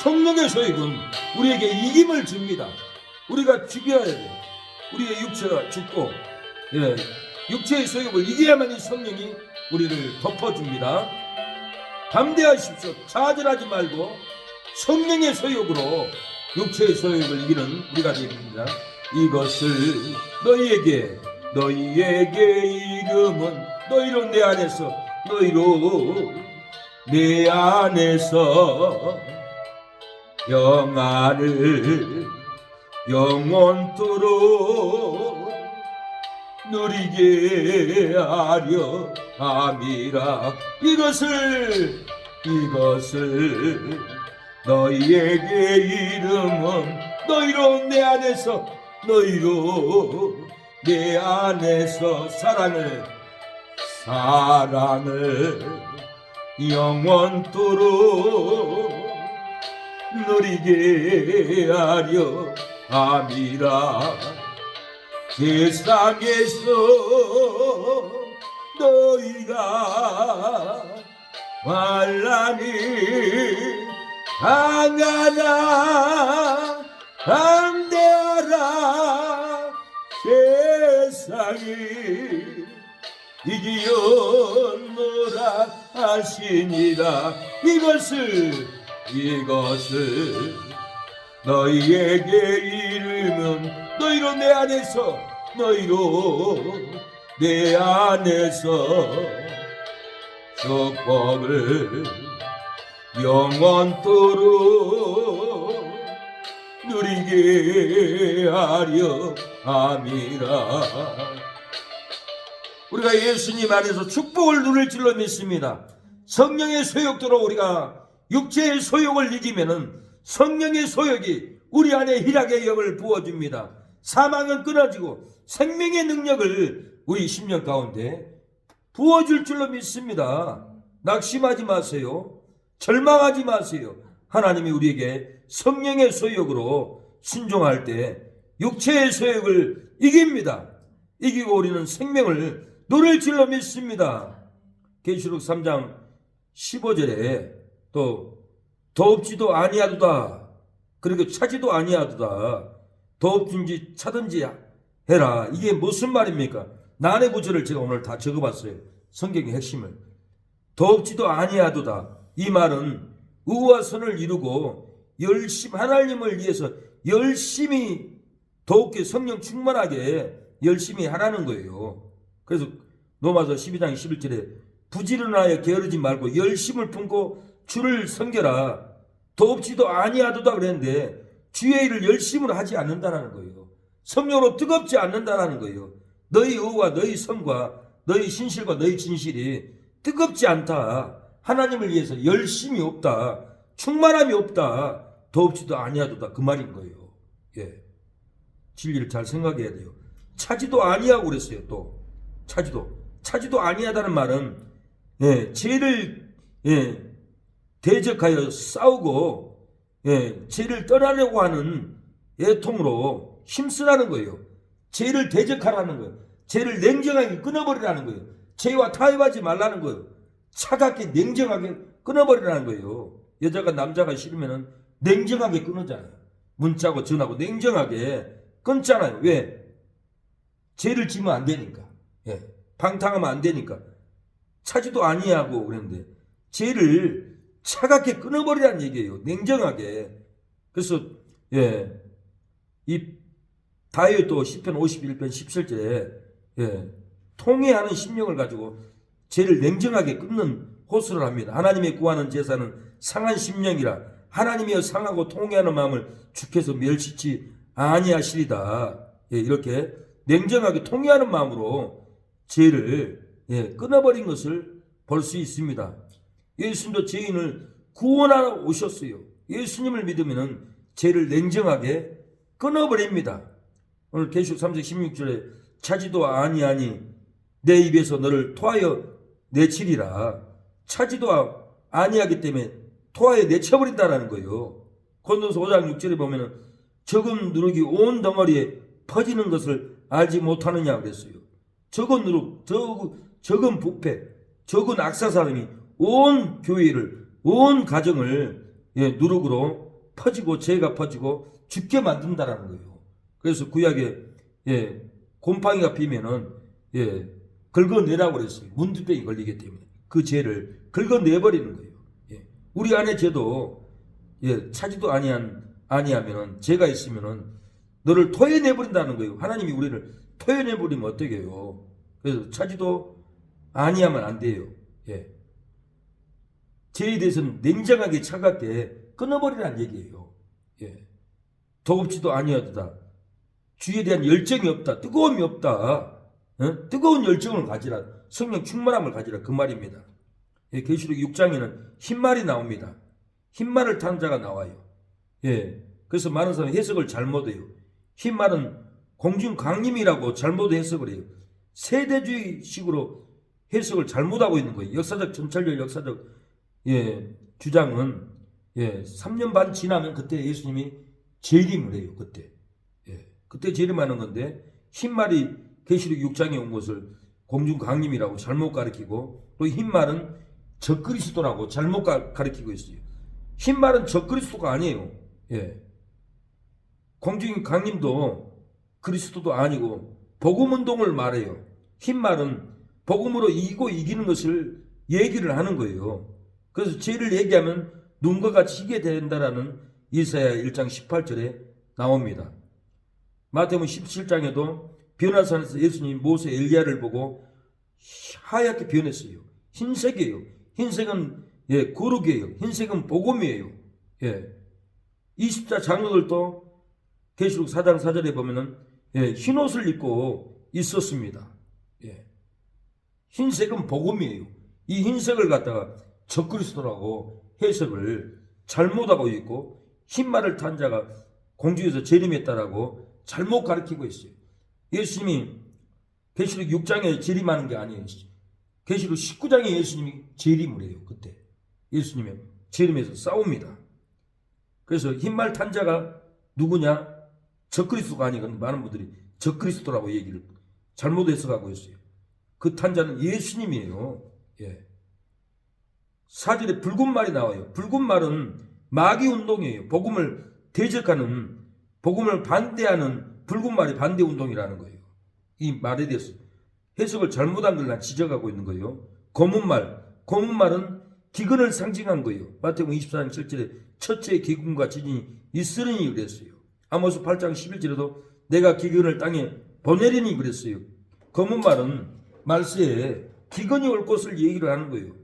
성령의 소욕은 우리에게 이김을 줍니다. 우리가 죽여야 돼요. 우리의 육체가 죽고 육체의 소욕을 이겨야만 이 성령이 우리를 덮어줍니다. 담대하십시오. 좌절하지 말고 성령의 소욕으로 육체의 소욕을 이기는 우리가 됩니다. 이것을 너희에게 이름은 너희로 내 안에서 영안을 영원토록 누리게 하려 함이라. 이것을 너희에게 이름은 너희로 내 안에서 내 안에서 사랑을 영원토록 누리게 하려 함이라. 세상에서 너희가 환난이 강하나 담대하라. 세상이 이기었노라 하시니라. 이것을 너희에게 이르면 너희로 내 안에서 축복을 영원토록 누리게 하려 함이라. 우리가 예수님 안에서 축복을 누릴 줄로 믿습니다. 성령의 소욕대로 우리가 육체의 소욕을 이기면은 성령의 소욕이 우리 안에 희락의 영을 부어줍니다. 사망은 끊어지고 생명의 능력을 우리 심령 가운데 부어줄 줄로 믿습니다. 낙심하지 마세요. 절망하지 마세요. 하나님이 우리에게 성령의 소욕으로 순종할 때 육체의 소욕을 이깁니다. 이기고 우리는 생명을 누릴 줄로 믿습니다. 계시록 3장 15절에 또 더없지도 아니하도다, 그리고 차지도 아니하도다, 더없든지 차든지 해라. 이게 무슨 말입니까? 난해 구절을 제가 오늘 다 적어봤어요. 성경의 핵심을. 더없지도 아니하도다, 이 말은 의와 선을 이루고 하나님을 위해서 열심히 더욱게 성령 충만하게 열심히 하라는 거예요. 그래서 로마서 12장 11절에 부지런하여 게으르지 말고 열심을 품고 주를 섬겨라. 더없지도 아니하도다 그랬는데 주의 일을 열심으로 하지 않는다라는 거예요. 성령으로 뜨겁지 않는다라는 거예요. 너희 의와 너희 성과 너희 신실과 너희 진실이 뜨겁지 않다. 하나님을 위해서 열심이 없다. 충만함이 없다. 더없지도 아니하도다, 그 말인 거예요. 예. 진리를 잘 생각해야 돼요. 차지도 아니하고 그랬어요. 또 차지도 아니하다는 말은 죄를 대적하여 싸우고 죄를 떠나려고 하는 애통으로 힘쓰라는 거예요. 죄를 대적하라는 거예요. 죄를 냉정하게 끊어버리라는 거예요. 죄와 타협하지 말라는 거예요. 차갑게 냉정하게 끊어버리라는 거예요. 여자가 남자가 싫으면 냉정하게 끊었잖아요. 문자고 전화고 냉정하게 끊잖아요. 왜? 죄를 지면 안 되니까. 방탕하면 안 되니까. 차지도 아니하고 그랬는데 죄를 차갑게 끊어버리라는 얘기예요. 냉정하게. 그래서 이 다윗도 시편 51편 17절에 통회하는 심령을 가지고 죄를 냉정하게 끊는 호소를 합니다. 하나님의 구하는 제사는 상한 심령이라 하나님이여 상하고 통회하는 마음을 주께서 멸시치 아니하시리다. 이렇게 냉정하게 통회하는 마음으로 죄를 끊어버린 것을 볼 수 있습니다. 예수님도 죄인을 구원하러 오셨어요. 예수님을 믿으면 죄를 냉정하게 끊어버립니다. 오늘 계시록 3장 16절에 차지도 아니하니 내 입에서 너를 토하여 내치리라. 차지도 아니하기 때문에 토하여 내쳐버린다라는 거예요. 고린도서 5장 6절에 보면은 적은 누룩이 온 덩어리에 퍼지는 것을 알지 못하느냐 그랬어요. 적은 누룩, 적은 부패, 적은 악사 사람이 온 교회를, 온 가정을 누룩으로 퍼지고 죄가 퍼지고 죽게 만든다라는 거예요. 그래서 구약에 곰팡이가 피면은 긁어내라고 그랬어요. 문두병이 걸리기 때문에 그 죄를 긁어내버리는 거예요. 우리 안에 죄도 차지도 아니하면은 죄가 있으면은 너를 토해내버린다는 거예요. 하나님이 우리를 토해내버리면 어떻게 해요? 그래서 차지도 아니하면 안 돼요. 죄에 대해서는 냉정하게 차갑게 끊어버리라는 얘기예요. 더없지도 아니하도다. 주에 대한 열정이 없다. 뜨거움이 없다. 뜨거운 열정을 가지라. 성령 충만함을 가지라. 그 말입니다. 계시록 6장에는 흰말이 나옵니다. 흰말을 탄 자가 나와요. 그래서 많은 사람이 해석을 잘못해요. 흰말은 공중강림이라고 잘못 해석을 해요. 세대주의식으로 해석을 잘못하고 있는 거예요. 역사적 전찰력 역사적 주장은 3년 반 지나면 그때 예수님이 재림을 해요. 그때 재림하는 건데 흰말이 계시록 6장에 온 것을 공중강림이라고 잘못 가르치고 또 흰말은 적그리스도라고 잘못 가르치고 있어요. 흰말은 적그리스도가 아니에요. 공중강림도 그리스도도 아니고 복음운동을 말해요. 흰말은 복음으로 이기고 이기는 것을 얘기를 하는 거예요. 그래서 죄를 얘기하면 눈과 같이 희게 된다라는 이사야 1장 18절에 나옵니다. 마태복음 17장에도 변화산에서 예수님 모세 엘리야를 보고 하얗게 변했어요. 흰색이에요. 흰색은 거룩이에요. 흰색은 복음이에요. 20자 장로들도 계시록 4장 4절에 보면은 흰옷을 입고 있었습니다. 흰색은 복음이에요. 이 흰색을 갖다가 적그리스도라고 해석을 잘못하고 있고 흰말을 탄 자가 공중에서 재림했다라고 잘못 가르치고 있어요. 예수님이 계시록 6장에 재림하는 게 아니에요. 계시록 19장에 예수님이 재림을 해요. 그때 예수님이 재림해서 싸웁니다. 그래서 흰말 탄 자가 누구냐? 적그리스도가 아니거든요. 많은 분들이 적그리스도라고 얘기를 잘못 해석하고 있어요. 그 탄 자는 예수님이에요. 4절에 붉은 말이 나와요. 붉은 말은 마귀 운동이에요. 복음을 대적하는, 복음을 반대하는 붉은 말이 반대 운동이라는 거예요. 이 말에 대해서 해석을 잘못한 걸 난 지적하고 있는 거예요. 검은 말은 기근을 상징한 거예요. 마태복음 24장 7절에 첫째 기근과 지진이 있으리니 그랬어요. 아모스 8장 11절에도 내가 기근을 땅에 보내리니 그랬어요. 검은 말은 말세에 기근이 올 것을 얘기를 하는 거예요.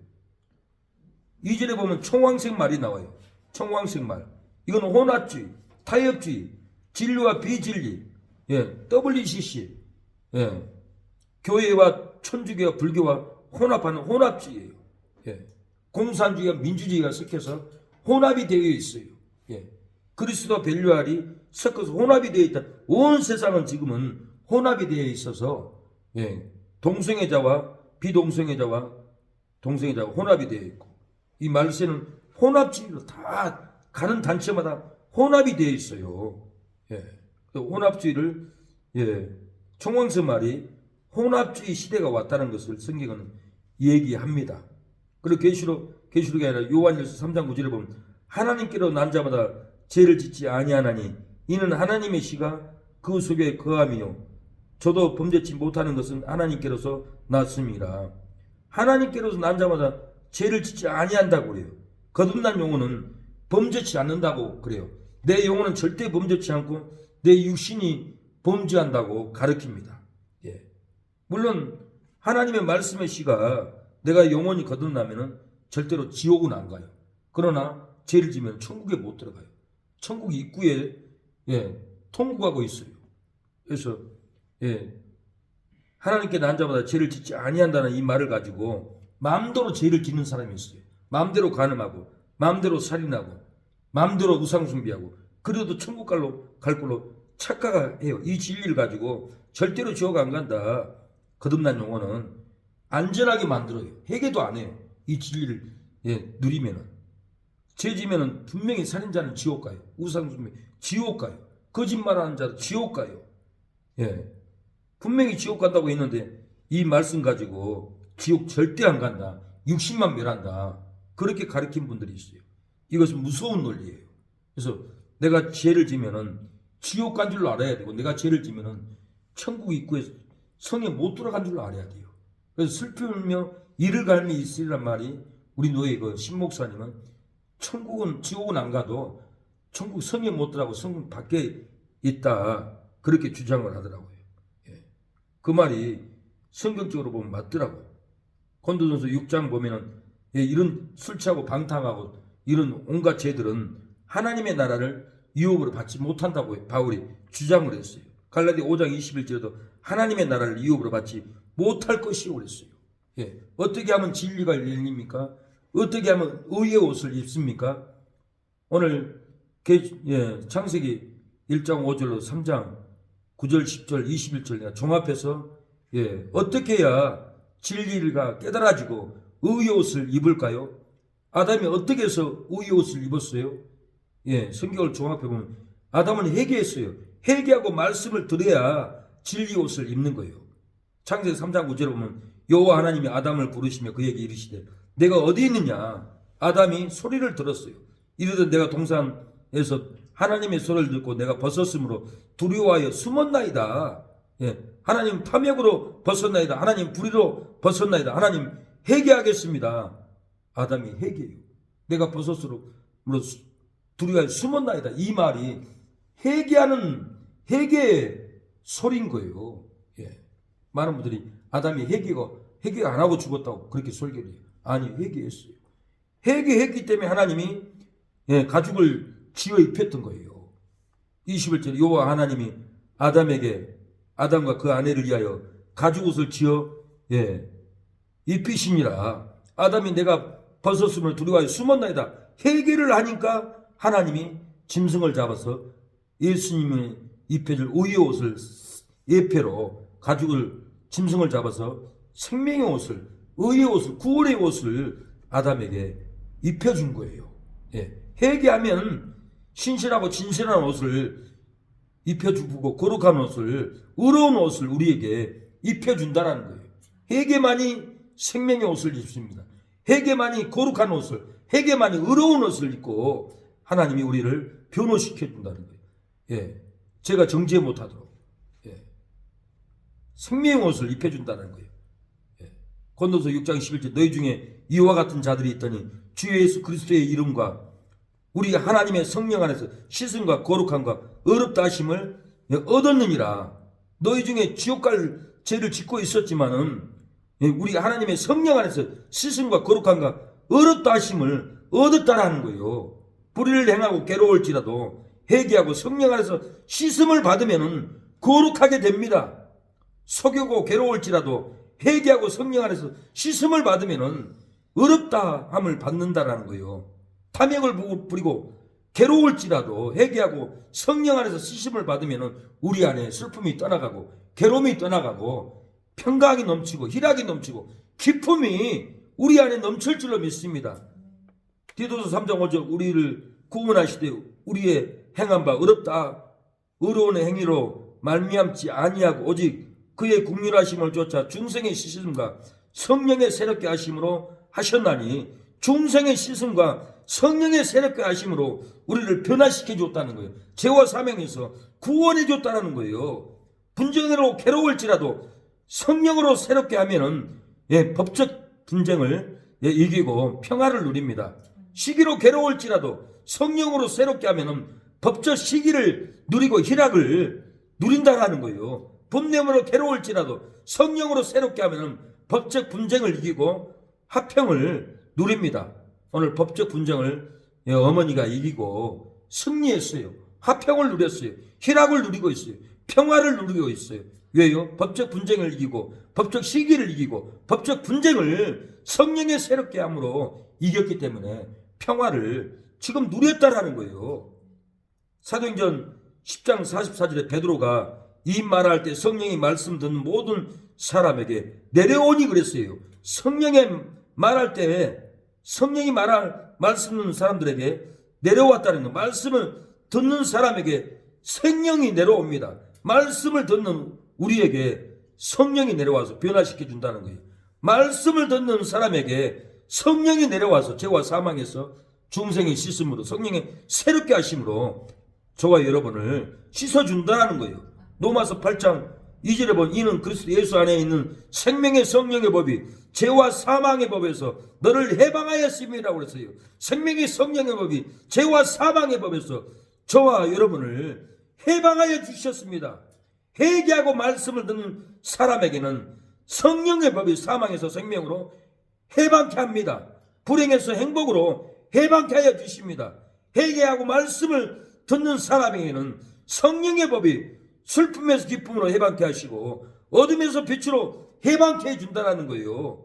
2절에 보면 청황색 말이 나와요. 청황색 말. 이건 혼합주의, 타협주의, 진리와 비진리, WCC, 교회와 천주교와 불교와 혼합하는 혼합주의예요. 공산주의와 민주주의가 섞여서 혼합이 되어 있어요. 그리스도 밸류알이 섞어서 혼합이 되어 있다. 온 세상은 지금은 혼합이 되어 있어서 동성애자와 비동성애자와 동성애자가 혼합이 되어 있고 이 말세는 혼합주의로 다 가는 단체마다 혼합이 되어 있어요. 혼합주의를 총왕서 말이 혼합주의 시대가 왔다는 것을 성경은 얘기합니다. 그리고 계시록이 아니라 요한일서 3장 9절에 보면 하나님께로 난 자마다 죄를 짓지 아니하나니 이는 하나님의 시가 그 속에 거함이요 저도 범죄치 못하는 것은 하나님께로서 났습니다. 하나님께로서 난 자마다 죄를 짓지 아니한다고 그래요. 거듭난 영혼은 범죄치 않는다고 그래요. 내 영혼은 절대 범죄치 않고 내 육신이 범죄한다고 가르칩니다. 물론 하나님의 말씀의 시가 내가 영혼이 거듭나면은 절대로 지옥은 안 가요. 그러나 죄를 지면 천국에 못 들어가요. 천국 입구에 통곡하고 있어요. 그래서 하나님께 난 자마다 죄를 짓지 아니한다는 이 말을 가지고 마음대로 죄를 짓는 사람이 있어요. 마음대로 간음하고 마음대로 살인하고 마음대로 우상 숭배하고 그래도 천국 갈 걸로 착각해요. 이 진리를 가지고 절대로 지옥 안 간다. 거듭난 영혼은 안전하게 만들어요. 회개도 안 해요. 이 진리를 누리면은 죄 지면은 분명히 살인자는 지옥 가요. 우상 숭배 지옥 가요. 거짓말하는 자도 지옥 가요. 분명히 지옥 간다고 했는데 이 말씀 가지고 지옥 절대 안 간다. 육신만 멸한다. 그렇게 가르친 분들이 있어요. 이것은 무서운 논리예요. 그래서 내가 죄를 지면은 지옥 간 줄로 알아야 되고 내가 죄를 지면은 천국 입구에 성에 못 들어간 줄로 알아야 돼요. 그래서 슬프며 이를 갈미 있으리란 말이 우리 노예 그 신목사님은 지옥은 안 가도 천국 성에 못 들어가고 성 밖에 있다. 그렇게 주장을 하더라고요. 그 말이 성경적으로 보면 맞더라고요. 고린도전서 6장 보면은 이런 술 취하고 방탕하고 이런 온갖 죄들은 하나님의 나라를 유업으로 받지 못한다고 바울이 주장을 했어요. 갈라디아 5장 21절에도 하나님의 나라를 유업으로 받지 못할 것이라고 그랬어요. 어떻게 하면 진리가 열립니까? 어떻게 하면 의의 옷을 입습니까? 오늘 창세기 1장 5절로 3장 9절, 10절, 21절 내가 종합해서 어떻게 해야 진리가 깨달아지고 의의 옷을 입을까요? 아담이 어떻게 해서 의의 옷을 입었어요? 성경을 종합해보면 아담은 회개했어요. 회개하고 말씀을 들어야 진리 옷을 입는 거예요. 창세기 3장 9절에 보면 여호와 하나님이 아담을 부르시며 그에게 이르시되 내가 어디 있느냐? 아담이 소리를 들었어요. 이르되 내가 동산에서 하나님의 소리를 듣고 내가 벗었으므로 두려워하여 숨었나이다. 하나님 탐욕으로 벗었나이다. 하나님 불의로 벗었나이다. 하나님 회개하겠습니다. 아담이 회개해요. 내가 벗었으므로 두려워하여 숨었나이다. 이 말이 회개하는 회개의 소리인 거예요. 많은 분들이 아담이 회개 안 하고 죽었다고 그렇게 설교를 해요. 아니, 회개했어요. 회개했기 때문에 하나님이 가죽을 지어 입혔던 거예요. 21절 여호와 하나님이 아담과 그 아내를 위하여 가죽옷을 지어 입히시니라. 아담이 내가 벗었음을 두려워하여 숨었나이다. 회개를 하니까 하나님이 짐승을 잡아서 예수님이 입혀줄 의의 옷을 예표로 가죽을 짐승을 잡아서 생명의 옷을 의의 옷을 구원의 옷을 아담에게 입혀준 거예요. 회개하면 신실하고 진실한 옷을 입혀주고 거룩한 옷을 의로운 옷을 우리에게 입혀준다는 거예요. 회개만이 생명의 옷을 입습니다. 회개만이 거룩한 옷을 회개만이 의로운 옷을 입고 하나님이 우리를 변호시켜 준다는 거예요. 제가 정죄 못하도록 생명의 옷을 입혀준다는 거예요. 고린도서 6장 11절 너희 중에 이와 같은 자들이 있더니 주 예수 그리스도의 이름과 우리 하나님의 성령 안에서 씻음과 거룩함과 의롭다 하심을 얻었느니라. 너희 중에 지옥 갈 죄를 짓고 있었지만은 우리 하나님의 성령 안에서 씻음과 거룩함과 의롭다 하심을 얻었다라는 거예요. 불의를 행하고 괴로울지라도 회개하고 성령 안에서 씻음을 받으면은 거룩하게 됩니다. 속이고 괴로울지라도 회개하고 성령 안에서 씻음을 받으면은 의롭다함을 받는다라는 거예요. 탐욕을 부리고 괴로울지라도 회개하고 성령 안에서 씻음을 받으면은 우리 안에 슬픔이 떠나가고 괴로움이 떠나가고 평강이 넘치고 희락이 넘치고 기쁨이 우리 안에 넘칠 줄로 믿습니다. 디도서 3장 5절 우리를 구원하시되 우리의 행한 바 의롭다 의로운 행위로 말미암지 아니하고 오직 그의 국률하심을 쫓아 중생의 씻음과 성령의 새롭게 하심으로 하셨나니 중생의 씻음과 성령의 새롭게 하심으로 우리를 변화시켜 줬다는 거예요. 죄와 사명에서 구원해 줬다는 거예요. 분쟁으로 괴로울지라도 성령으로 새롭게 하면은 법적 분쟁을 이기고 평화를 누립니다. 시기로 괴로울지라도 성령으로 새롭게 하면은 법적 시기를 누리고 희락을 누린다라는 거예요. 분냄으로 괴로울지라도 성령으로 새롭게 하면은 법적 분쟁을 이기고 화평을 누립니다. 오늘 법적 분쟁을 어머니가 이기고 승리했어요. 화평을 누렸어요. 희락을 누리고 있어요. 평화를 누리고 있어요. 왜요? 법적 분쟁을 이기고 법적 시기를 이기고 법적 분쟁을 성령의 새롭게 함으로 이겼기 때문에 평화를 지금 누렸다라는 거예요. 사도행전 10장 44절에 베드로가 이 말할 때 성령이 말씀 듣는 모든 사람에게 내려오니 그랬어요. 성령이 말할 때 성령이 말씀 듣는 사람들에게 내려왔다는 거. 말씀을 듣는 사람에게 생명이 내려옵니다. 말씀을 듣는 우리에게 성령이 내려와서 변화시켜 준다는 거예요. 말씀을 듣는 사람에게 성령이 내려와서 죄와 사망에서 중생의 씻음으로 성령의 새롭게 하심으로 저와 여러분을 씻어준다는 거예요. 로마서 8장 2절에 보면 이는 그리스도 예수 안에 있는 생명의 성령의 법이 죄와 사망의 법에서 너를 해방하였음이라고 그랬어요. 생명의 성령의 법이 죄와 사망의 법에서 저와 여러분을 해방하여 주셨습니다. 회개하고 말씀을 듣는 사람에게는 성령의 법이 사망에서 생명으로 해방케 합니다. 불행에서 행복으로 해방케 하여 주십니다. 회개하고 말씀을 듣는 사람에게는 성령의 법이 슬픔에서 기쁨으로 해방케 하시고 어둠에서 빛으로 해방케 해준다는 거예요.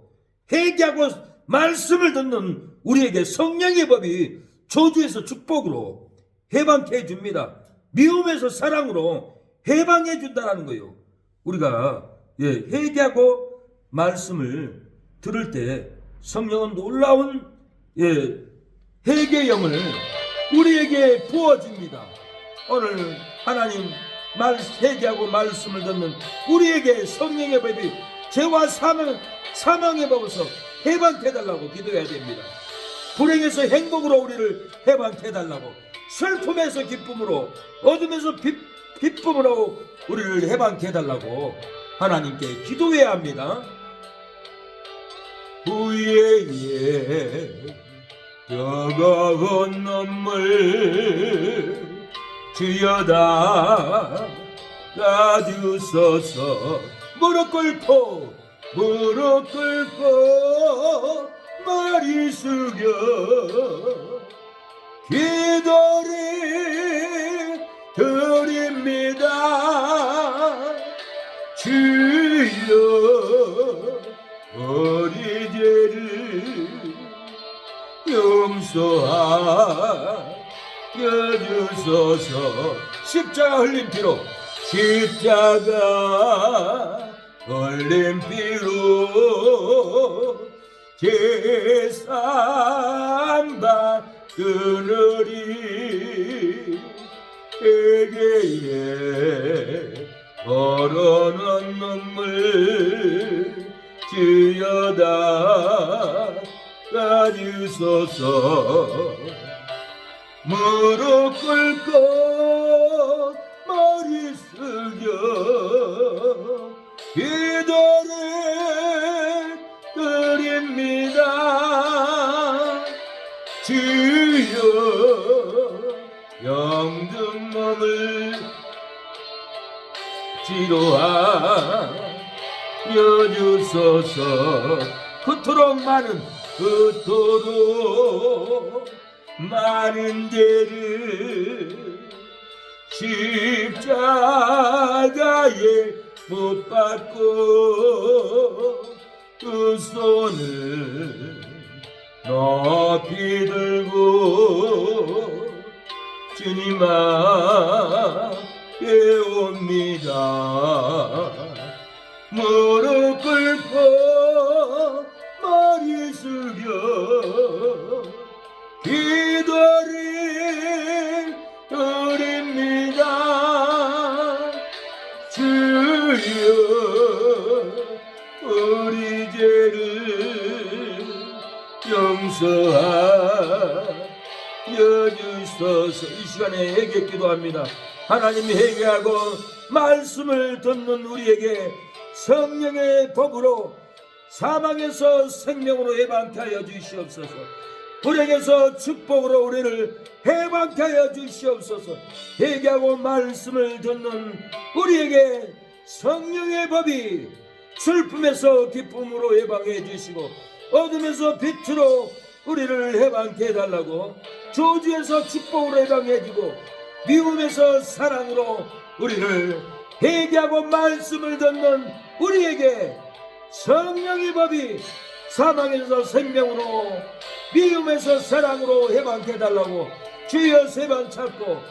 회개하고 말씀을 듣는 우리에게 성령의 법이 저주에서 축복으로 해방케 해줍니다. 미움에서 사랑으로 해방해 준다라는 거예요. 우리가 회개하고 말씀을 들을 때 성령은 놀라운 회개영을 우리에게 부어줍니다. 오늘 하나님 회개하고 말씀을 듣는 우리에게 성령의 법이 죄와 사망의 법에서 해방케 해달라고 기도해야 됩니다. 불행에서 행복으로 우리를 해방케 해달라고, 슬픔에서 기쁨으로, 어둠에서 기쁨으로 우리를 해방케 해달라고 하나님께 기도해야 합니다. 후회의 뜨거운 눈물 주여다 가주소서. 무릎 꿇고 머리 숙여 기도를 드립니다. 주여 우리 죄를 용서하여 주소서. 십자가 흘린 피로, 십자가 흘린 피로 제산 받으리. 회개에 얼어놓은 눈물 주여다 가주소서. 무릎 꿇고 머리 숙여 기도를 드립니다. 주여 영든 몸을 치료하여 주소서. 그토록 많은 죄를 십자가에 못 박고 그 손을 높이 들고 주님 앞에 옵니다. 무릎 꿇고 머리 숙여 기도를 드립니다. 주여 우리 죄를 용서하여 주소서. 이 시간에 회개 기도합니다. 하나님이 회개하고 말씀을 듣는 우리에게 성령의 법으로 사망에서 생명으로 해방케 하여 주시옵소서. 불행에서 축복으로 우리를 해방케 하여 주시옵소서. 회개하고 말씀을 듣는 우리에게 성령의 법이 슬픔에서 기쁨으로 해방해 주시고, 어둠에서 빛으로 우리를 해방케 해달라고, 저주에서 축복으로 해방해 주고, 미움에서 사랑으로 우리를, 회개하고 말씀을 듣는 우리에게 성령의 법이 사망에서 생명으로, 미움에서 사랑으로 해방케 해달라고 주여 세 번 찾고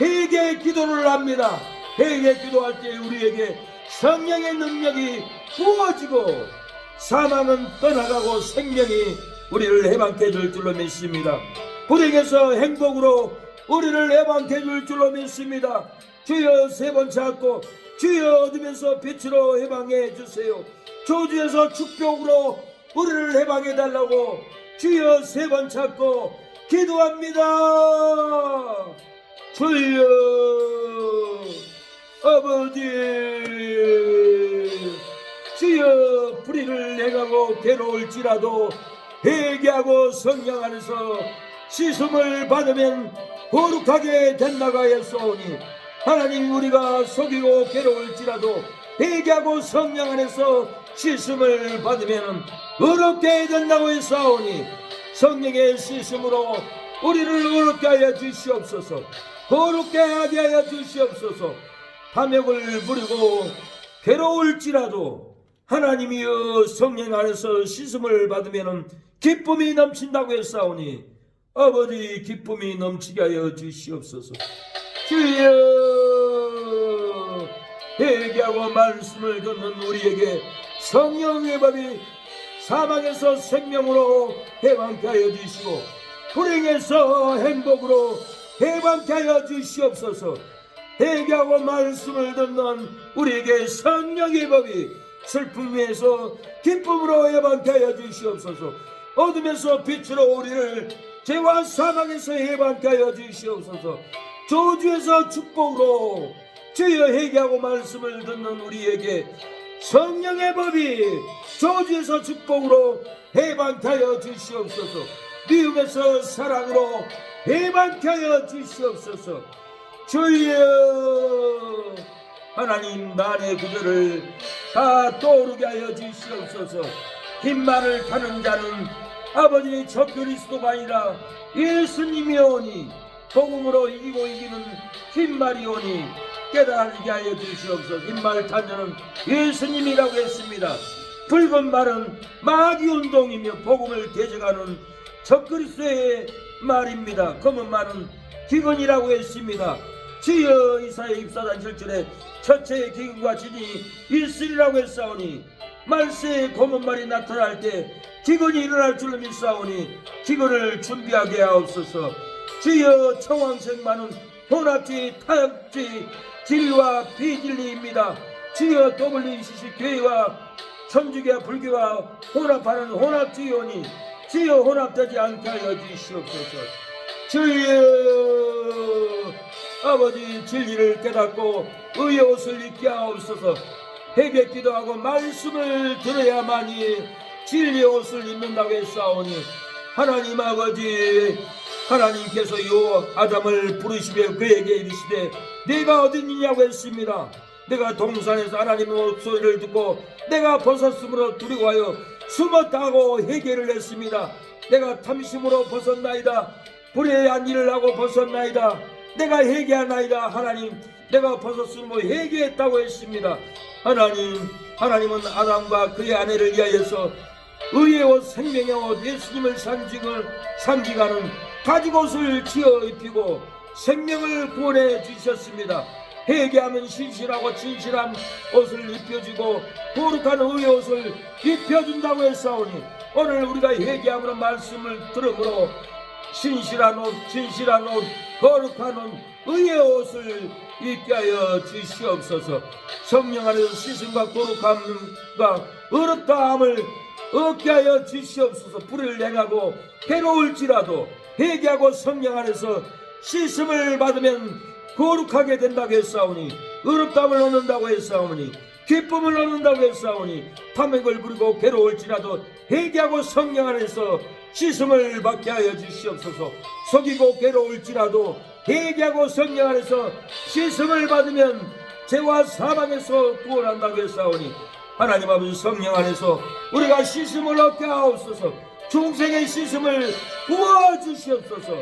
회개 기도를 합니다. 회개 기도할 때 우리에게 성령의 능력이 부어지고 사망은 떠나가고 생명이 우리를 해방케 해줄 줄로 믿습니다. 불행에서 행복으로 우리를 해방케 해줄 줄로 믿습니다. 주여 세 번 찾고 주여 어둠에서 빛으로 해방해 주세요. 저주에서 축복으로 우리를 해방해 달라고 주여 세 번 찾고 기도합니다. 주여 아버지, 주여 불의를 행하고 괴로울지라도 회개하고 성령 안에서 씻음을 받으면 거룩하게 된다고 하였사오니, 하나님 우리가 속이고 괴로울지라도 회개하고 성령 안에서 씻음을 받으면 의롭게 된다고 했사오니, 성령의 씻음으로 우리를 의롭게 하여 주시옵소서. 거룩게 하게 하여 주시옵소서. 탐욕을 부리고 괴로울지라도 하나님이여 성령 안에서 씻음을 받으면 기쁨이 넘친다고 했사오니, 아버지 기쁨이 넘치게 하여 주시옵소서. 주여 회개하고 말씀을 듣는 우리에게 성령의 법이 사망에서 생명으로 해방케 하여 주시고 불행에서 행복으로 해방케 하여 주시옵소서. 회개하고 말씀을 듣는 우리에게 성령의 법이 슬픔에서 기쁨으로 해방케 하여 주시옵소서. 어둠에서 빛으로 우리를 죄와 사망에서 해방케 하여 주시옵소서. 저주에서 축복으로 주여 회개하고 말씀을 듣는 우리에게 성령의 법이 저주에서 축복으로 해방케 하여 주시옵소서. 미움에서 사랑으로 해방케 하여 주시옵소서. 주여 하나님 난의 구절을 다 떠오르게 하여 주시옵소서. 흰말을 타는 자는 아버지 저 그리스도가 아니라 예수님이오니 복음으로 이기고 이기는 흰말이오니 깨달게 하여 주시옵소서. 흰말 탄 자는 예수님이라고 했습니다. 붉은 말은 마귀운동이며 복음을 대적하는 저 그리스도의 말입니다. 검은 말은 기근이라고 했습니다. 주여 이사야 24장 7절에 첫째의 기근과 진이 있으리라고 했사오니 말세에 검은 말이 나타날 때 기근이 일어날 줄로 믿사오니 기근을 준비하게 하옵소서. 주여 청황색만은 혼합주의, 타협주의, 진리와 비진리입니다. 주여 WCC 교회와 천주교와 불교와 혼합하는 혼합주의오니 주여 혼합되지 않게 하여 주시옵소서. 주여 아버지 진리를 깨닫고 의의 옷을 입게 하옵소서. 회개 기도하고 말씀을 들어야만이 진리의 옷을 입는다고 했사오니 하나님 아버지 하나님께서 요 아담을 부르시며 그에게 이르시되 네가 어디있느냐고 했습니다. 내가 동산에서 하나님의 목소리를 듣고 내가 벗었으므로 두려워하여 숨었다고 회개를 했습니다. 내가 탐심으로 벗었나이다. 불의한 일을 하고 벗었나이다. 내가 회개하나이다. 하나님 내가 벗었으므로 회개했다고 했습니다. 하나님은 아담과 그의 아내를 위하여서 의의 옷 생명의 옷 예수님을 상징하는 가죽옷을 지어 입히고 생명을 구원해 주셨습니다. 회개하면 신실하고 진실한 옷을 입혀주고 거룩한 의의 옷을 입혀준다고 했사오니 오늘 우리가 회개함으로 말씀을 들음으로 신실한 옷, 진실한 옷, 거룩한 옷, 의의 옷을 입게 하여 주시옵소서. 성령 안에서 씻음과 거룩함과 의롭다함을 얻게 하여 주시옵소서. 불의를 행하고 괴로울지라도 회개하고 성령 안에서 씻음을 받으면 거룩하게 된다고 했사오니 의롭다함을 얻는다고 했사오니 기쁨을 얻는다고 했사오니 탐욕을 부리고 괴로울지라도 회개하고 성령 안에서 씻음을 받게 하여 주시옵소서. 속이고 괴로울지라도 회개하고 성령 안에서 씻음을 받으면 죄와 사망에서 구원한다고 했사오니 하나님 아버지 성령 안에서 우리가 씻음을 얻게 하옵소서. 중생의 씻음을 부어주시옵소서.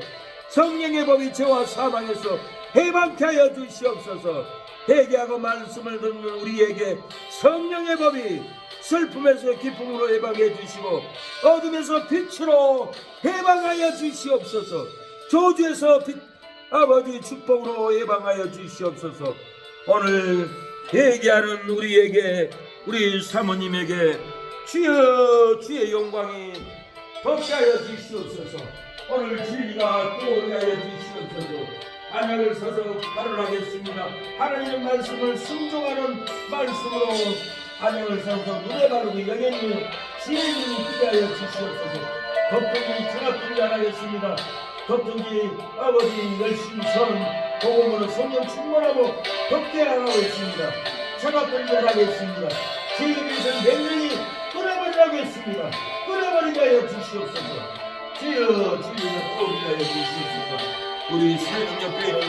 성령의 법이 죄와 사망에서 해방케 하여 주시옵소서. 회개하고 말씀을 듣는 우리에게 성령의 법이 슬픔에서 기쁨으로 해방해 주시고 어둠에서 빛으로 해방하여 주시옵소서. 저주에서 아버지 축복으로 해방하여 주시옵소서. 오늘 회개하는 우리에게 우리 사모님에게 주여 주의 영광이 덮게 하여 주시옵소서. 오늘 진리가 떠오르게 하여 주시옵소서. 안약을 서서 발언하겠습니다. 하나님의 말씀을 순종하는 말씀으로 안약을 서서 눈에 바르고 영현이 진리를 크게 하여 주시옵소서. 덥든지 차갑든지 안 하겠습니다. 덥든지 아버지 열심히 선 복음으로 성령 충만하고 덥게 안 하고 있습니다. 차갑든지 안 하겠습니다. 주님께서는 맹렬히 끊어버리라고 했습니다. 끊어버리게 하여 주시옵소서. 주여 진리를 떠오르게 하여 주시옵소서. 우리 사역력교회는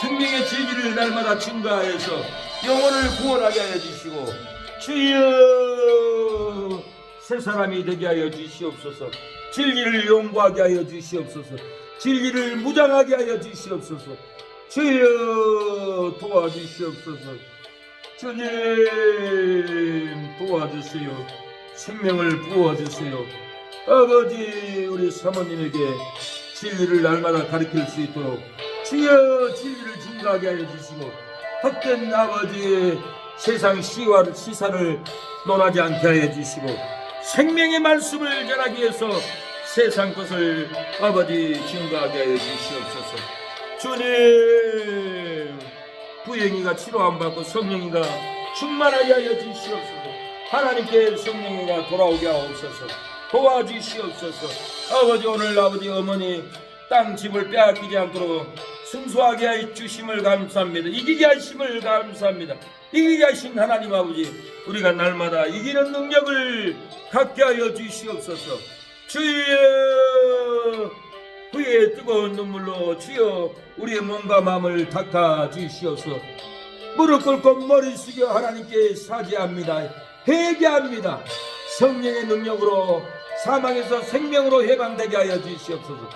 생명의 진리를 날마다 증가하여서 영혼을 구원하게 하여 주시고 주여 새 사람이 되게 하여 주시옵소서. 진리를 용구하게 하여 주시옵소서. 진리를 무장하게 하여 주시옵소서. 주여 도와주시옵소서. 주님 도와주세요. 생명을 부어주세요. 아버지 우리 사모님에게 진리를 날마다 가르칠 수 있도록 주여 진리를 증가하게 하여 주시고 헛된 아버지의 세상 시사를 논하지 않게 하여 주시고 생명의 말씀을 전하기 위해서 세상 것을 아버지 증거하게 하여 주시옵소서. 주님, 부영이가 치료함 받고 성령이가 충만하게 하여 주시옵소서. 하나님께 성령이가 돌아오게 하옵소서. 도와주시옵소서. 아버지, 오늘 아버지 어머니 땅 집을 빼앗기지 않도록 순수하게 하여 주심을 감사합니다. 이기게 하심을 감사합니다. 이기게 하신 하나님 아버지, 우리가 날마다 이기는 능력을 갖게 하여 주시옵소서. 주여, 그의 뜨거운 눈물로 주여 우리의 몸과 마음을 닦아 주시옵소서. 무릎 꿇고 머리 숙여 하나님께 사죄합니다. 회개합니다. 성령의 능력으로 사망에서 생명으로 해방되게 하여 주시옵소서.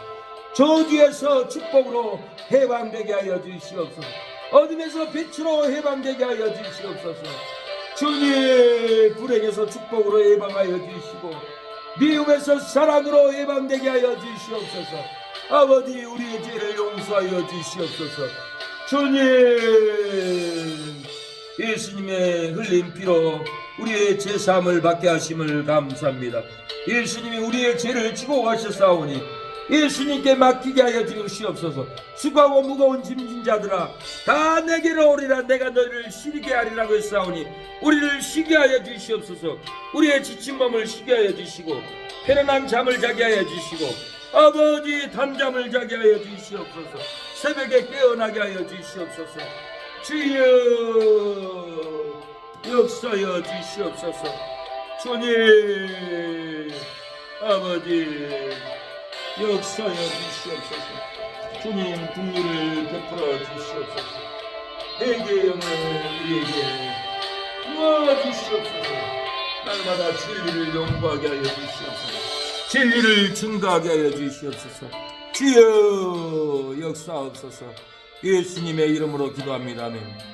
저주에서 축복으로 해방되게 하여 주시옵소서. 어둠에서 빛으로 해방되게 하여 주시옵소서. 주님, 불행에서 축복으로 해방하여 주시고 미움에서 사랑으로 해방되게 하여 주시옵소서. 아버지, 우리의 죄를 용서하여 주시옵소서. 주님, 예수님의 흘린 피로 우리의 죄사함을 받게 하심을 감사합니다. 예수님이 우리의 죄를 지고 가셨사오니 예수님께 맡기게 하여 주시옵소서. 수고하고 무거운 짐진 자들아 다 내게로 오리라. 내가 너희를 쉬게 하리라고 했사오니 우리를 쉬게 하여 주시옵소서. 우리의 지친 몸을 쉬게 하여 주시고 편안한 잠을 자게 하여 주시고 아버지 단잠을 자게 하여 주시옵소서. 새벽에 깨어나게 하여 주시옵소서. 주여, 역사여 주시옵소서. 주님, 아버지, 역사여 주시옵소서. 주님, 긍휼을 베풀어 주시옵소서. 회개의 영을 우리에게 부어주시옵소서. 날마다 진리를 연구하게 하여 주시옵소서. 진리를 증거하게 하여 주시옵소서. 주여, 역사옵소서. 예수님의 이름으로 기도합니다. 아멘.